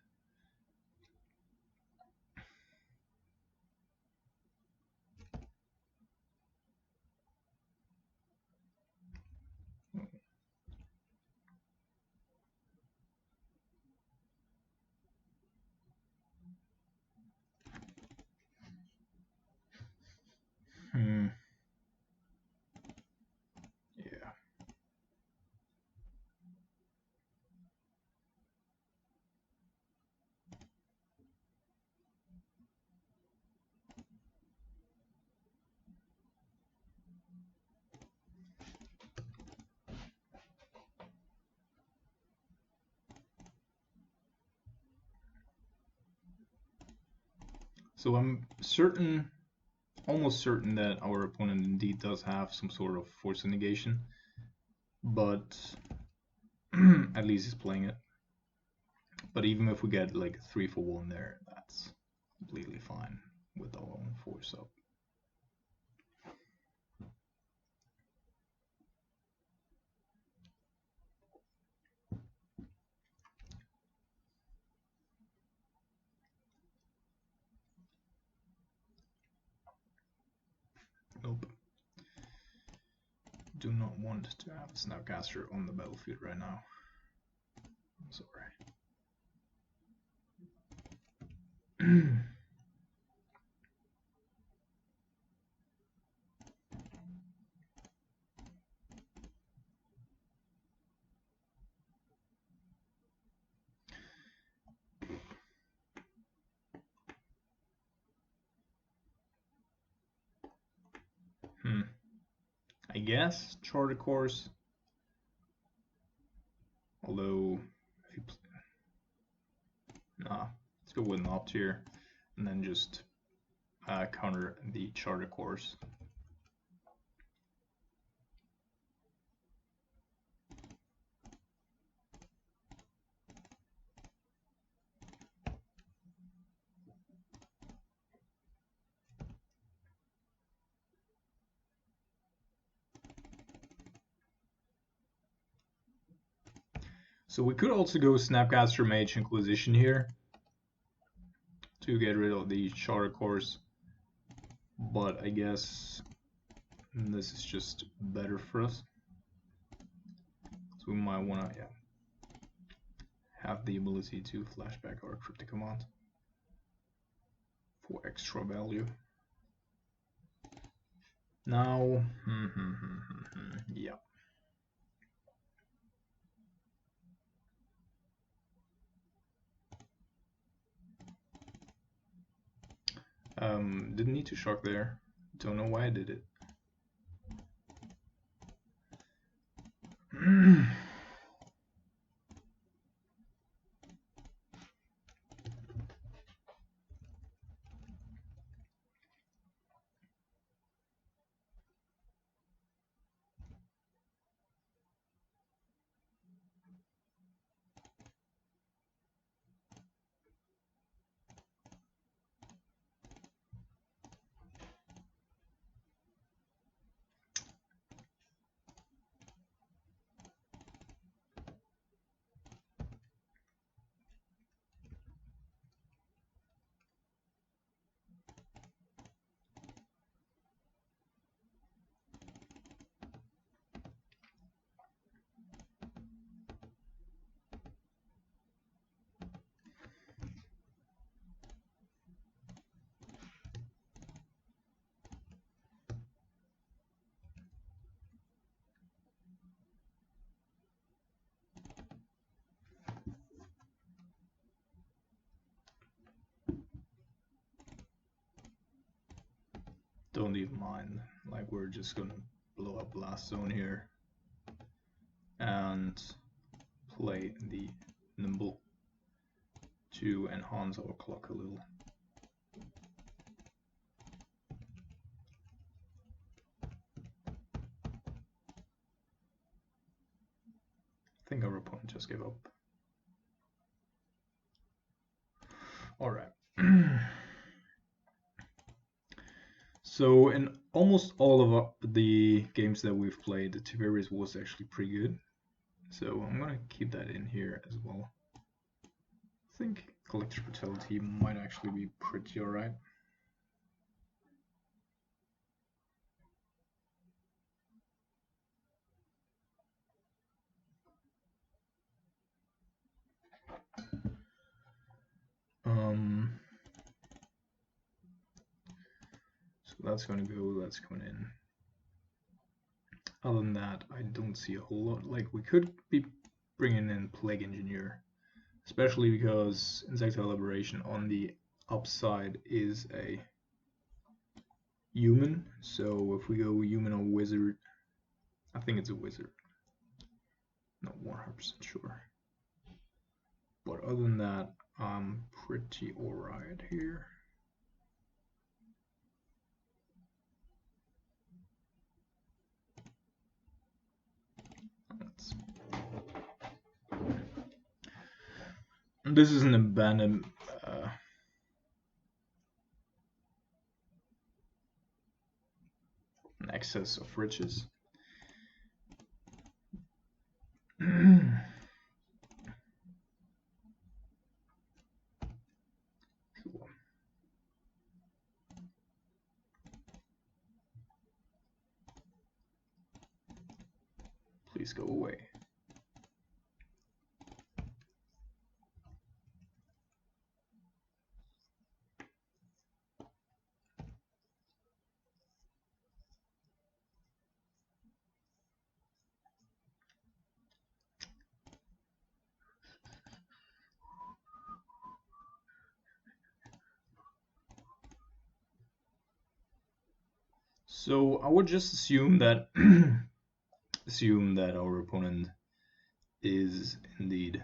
Yeah. So I'm certain, almost certain that our opponent indeed does have some sort of force negation, but at least he's playing it. But even if we get like 3 for 1 there, that's completely fine with our own force up. Nope. Do not want to have a Snapcaster on the battlefield right now. I'm sorry. I guess charter course. Although, if you nah, let's go with an opt here, and then just counter the charter course. So we could also go Snapcaster Mage Inquisition here to get rid of the charter course, but I guess this is just better for us. So we might want to have the ability to flashback our cryptic command for extra value. Now, yeah. Didn't need to shock there. Don't know why I did it. Don't even mind, like we're just gonna blow up Blast Zone here and play the Nimble to enhance our clock a little. I think our opponent just gave up. Alright. So in almost all of the games that we've played, the Tiberius was actually pretty good. So I'm gonna keep that in here as well. I think Collector's Brutality might actually be pretty alright. So that's gonna go, that's going in. Other than that, I don't see a whole lot. Like, we could be bringing in Plague Engineer, especially because Insectile Liberation on the upside is a human. So if we go human or wizard, I think it's a wizard. Not 100% sure. But other than that, I'm pretty alright here. This is an abandoned an excess of riches. Please go away. So I would just assume that our opponent is indeed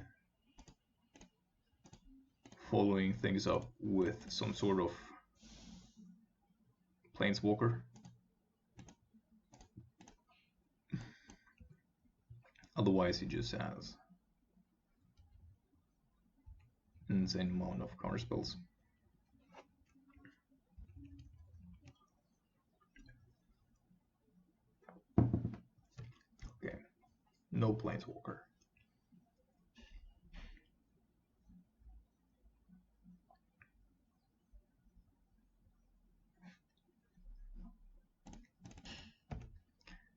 following things up with some sort of planeswalker. Otherwise, he just has an insane amount of counter spells. Okay, no planeswalker.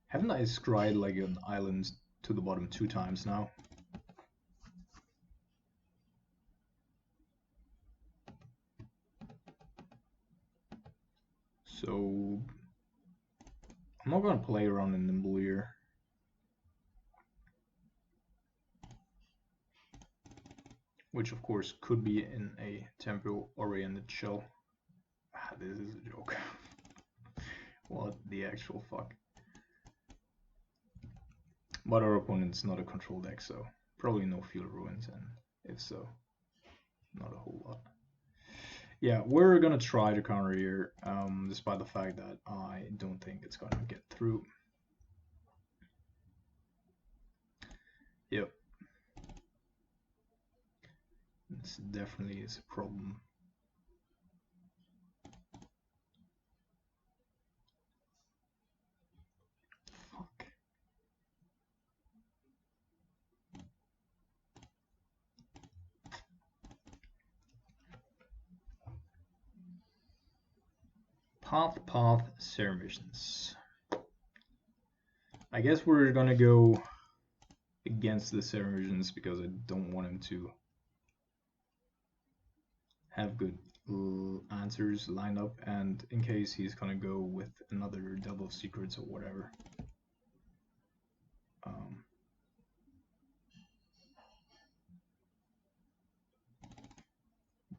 Haven't I scryed like an island to the bottom 2 times now? So I'm not gonna play around in Nimble here. Which of course could be in a tempo-oriented shell. Ah, this is a joke. What the actual fuck? But our opponent's not a control deck, so probably no Field Ruins, and if so, not a whole lot. Yeah, we're gonna try to counter here, despite the fact that I don't think it's gonna get through. Yep. This definitely is a problem. Fuck. Path, Serum Visions. I guess we're gonna go against the Serum Visions because I don't want him to have good answers lined up, and in case he's gonna go with another Delve of Secrets or whatever.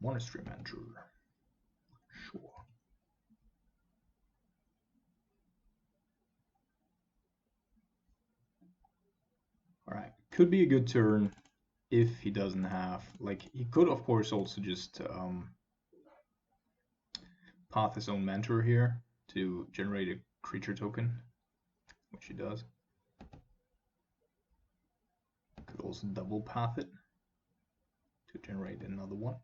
Monastery Manager. Sure. Alright, could be a good turn if he doesn't have, like, he could of course also just path his own mentor here to generate a creature token, which he does. Could also double path it to generate another one.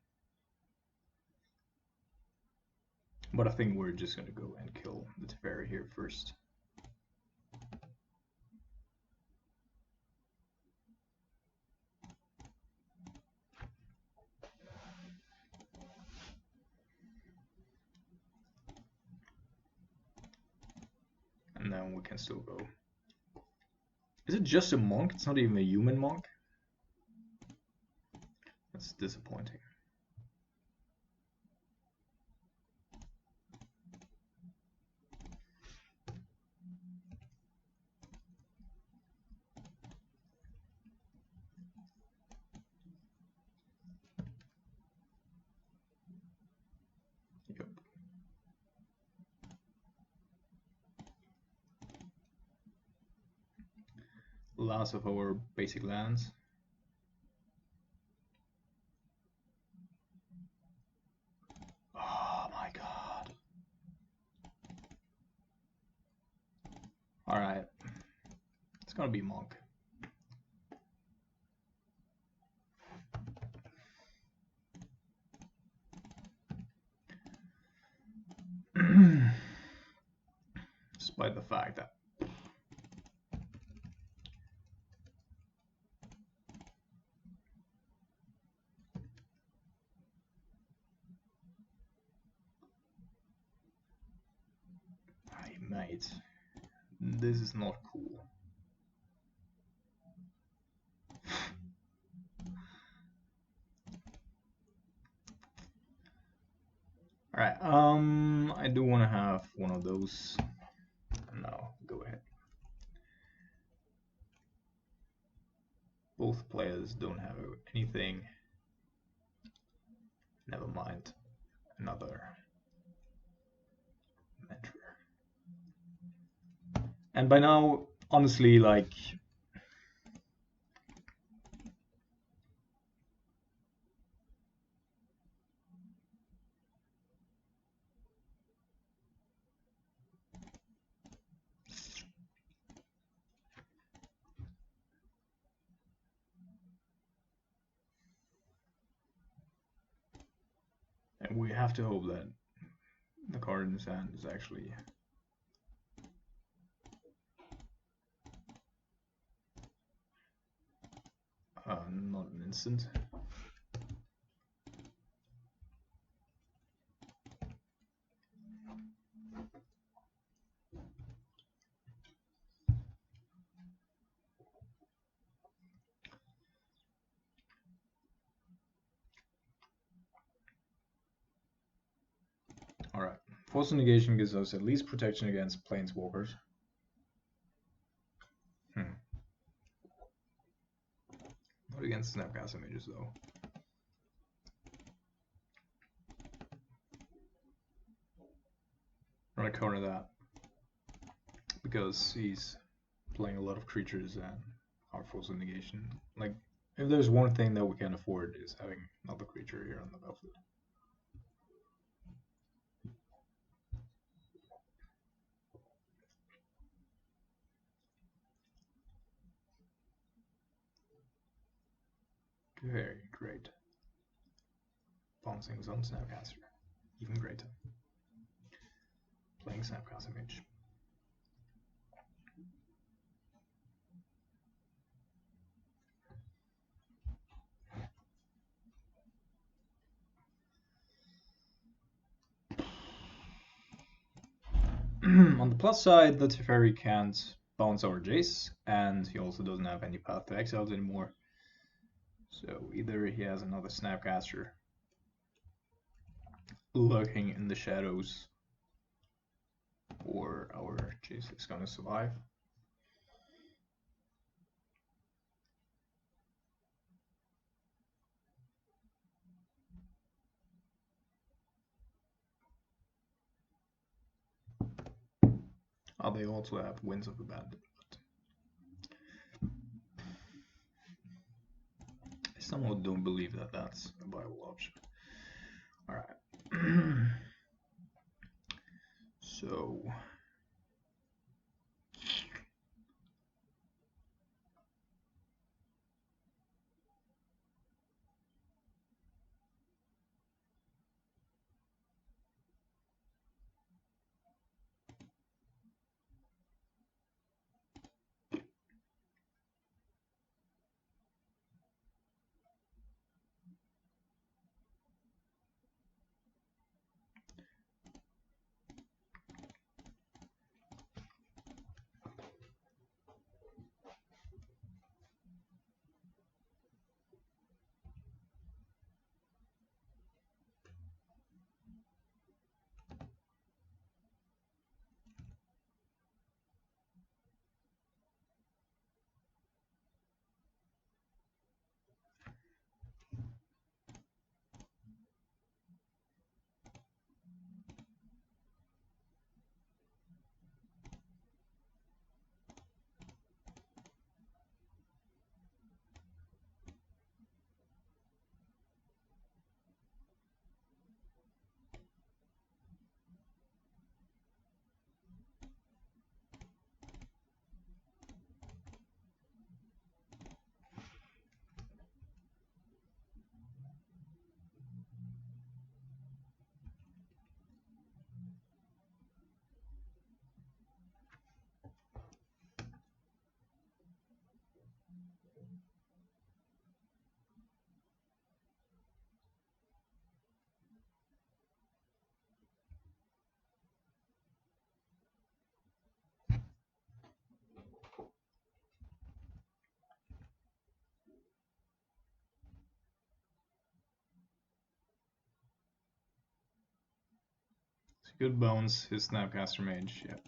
But I think we're just gonna go and kill the Teferi here first. And then we can still go. Is it just a monk? It's not even a human monk? That's disappointing. Yep. Last of our basic lands. Oh my god. Alright. It's gonna be monk. Despite the fact that hey mate, this is not cool. Alright, I do want to have one of those. No, go ahead. Both players don't have anything. Never mind. Another mentor. And by now, honestly, like, and we have to hope that the card in his hand is actually not an instant. Alright, Force Negation gives us at least protection against Planeswalkers. Not against Snapcaster Mages, though. I'm gonna counter that because he's playing a lot of creatures and our Force of Negation. Like, if there's one thing that we can afford is having another creature here on the battlefield. Very great. Bouncing Zone Snapcaster. Even greater. Playing Snapcaster Mage. On the plus side, the Teferi can't bounce our Jace, and he also doesn't have any path to exiles anymore. So either he has another Snapcaster lurking in the shadows, or our Jace is gonna survive. Oh, they also have Winds of Abandon, but I somehow don't believe that that's a viable option. Alright. So good bones, his Snapcaster Mage, yep.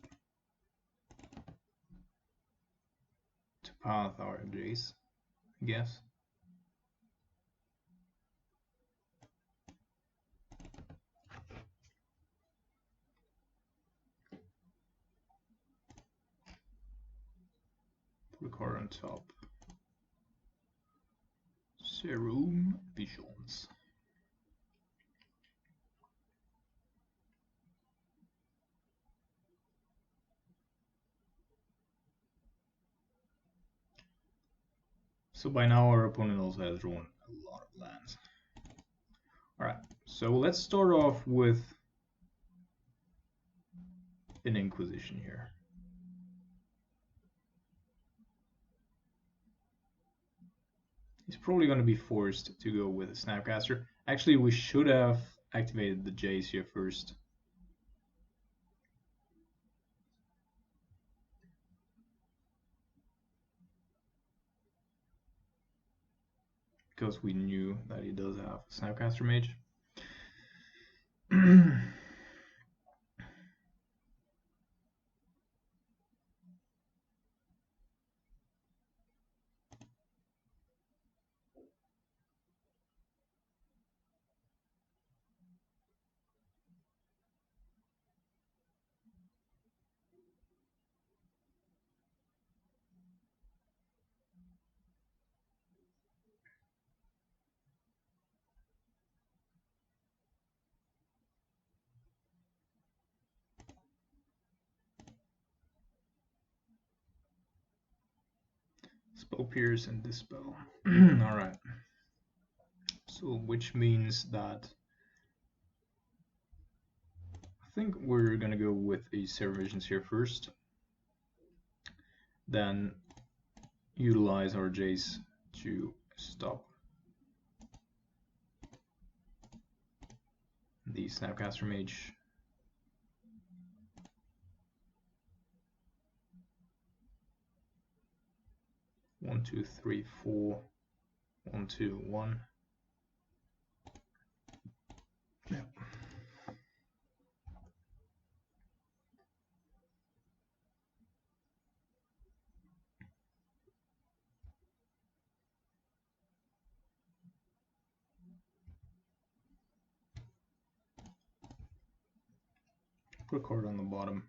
To path our Jace, I guess. card on top. Serum Visions. So by now our opponent also has drawn a lot of lands. Alright, so let's start off with an Inquisition here. He's probably going to be forced to go with a Snapcaster. Actually, we should have activated the Jace here first. Because we knew that he does have a Snapcaster Mage. Spell Pierce and Dispel. Alright. So, which means that I think we're gonna go with a Serum Visions here first. Then utilize our Jace to stop the Snapcaster Mage. One, two, three, four. 1, 2, 1. Yeah. Put a card on the bottom.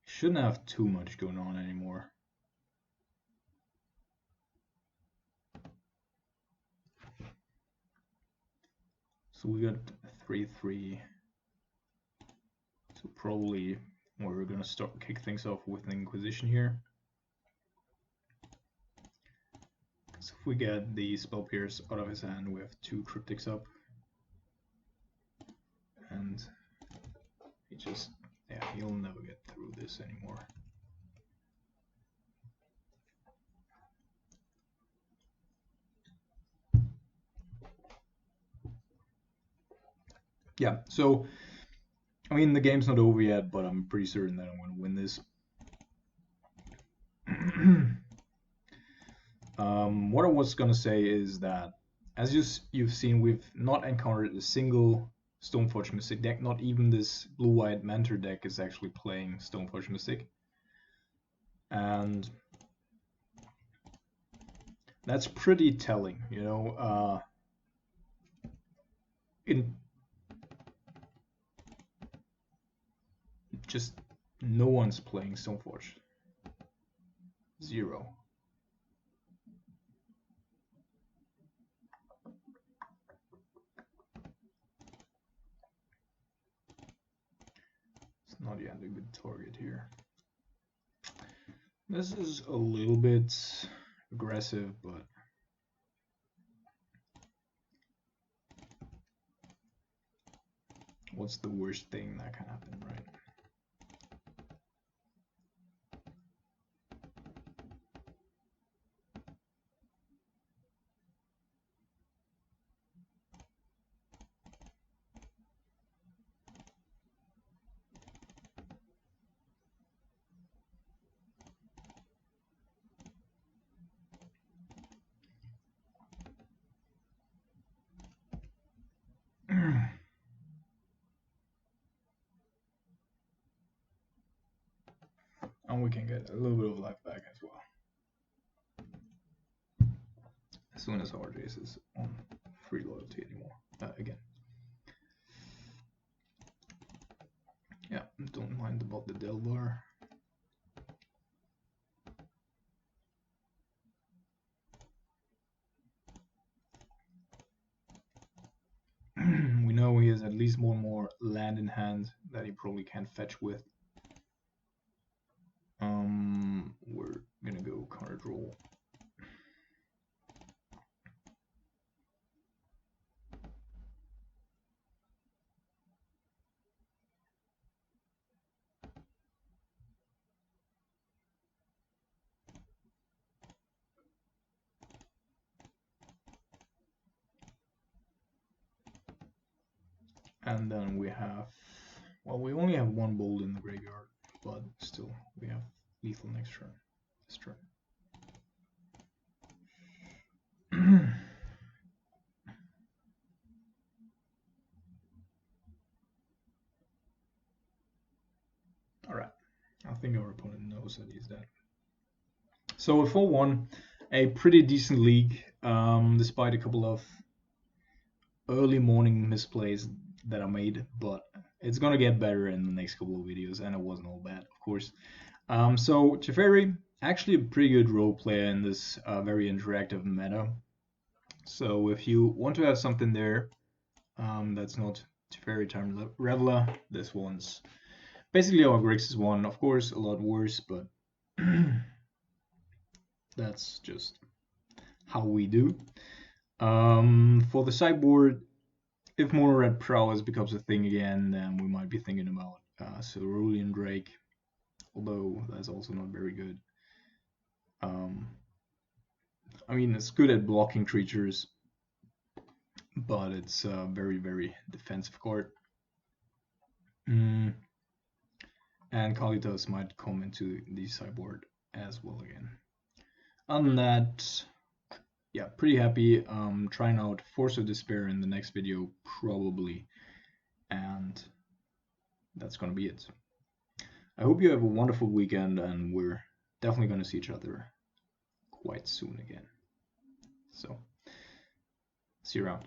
Shouldn't have too much going on anymore. So we got 3/3. So probably we're gonna start kick things off with an Inquisition here. So if we get the Spell Pierce out of his hand, we have 2 Cryptics up. And he just, yeah, he'll never get through this anymore. Yeah, so, I mean, the game's not over yet, but I'm pretty certain that I'm going to win this. What I was going to say is that, as you've seen, we've not encountered a single Stoneforge Mystic deck. Not even this blue-white Mentor deck is actually playing Stoneforge Mystic. And that's pretty telling, you know. Just no one's playing Stoneforge. 0. It's not yet a good target here. This is a little bit aggressive, but what's the worst thing that can happen, right? And we can get a little bit of life back as well. As soon as our Jace is on free loyalty anymore. Again. find about the Delver. We know he has at least one more land in hand that he probably can't fetch with. We're gonna go card draw. And then we have, well, we only have one bolt in the graveyard, but still, we have lethal next turn. This turn. Alright, I think our opponent knows that he's dead. So a 4-1, a pretty decent league, despite a couple of early morning misplays that I made, but it's gonna get better in the next couple of videos, and it wasn't all bad, of course. So Teferi, actually a pretty good role player in this very interactive meta. So if you want to have something there that's not Teferi Time Reveler, this one's basically our Grixis one, of course a lot worse, but that's just how we do. For the sideboard, if more Red Prowess becomes a thing again, then we might be thinking about Cerulean Drake, although that's also not very good. I mean, it's good at blocking creatures, but it's a very, very defensive card. And Kalitas might come into the sideboard as well again. Other than that, yeah, pretty happy. Trying out Force of Despair in the next video, probably. And that's gonna be it. I hope you have a wonderful weekend, and we're definitely gonna see each other quite soon again. So, see you around.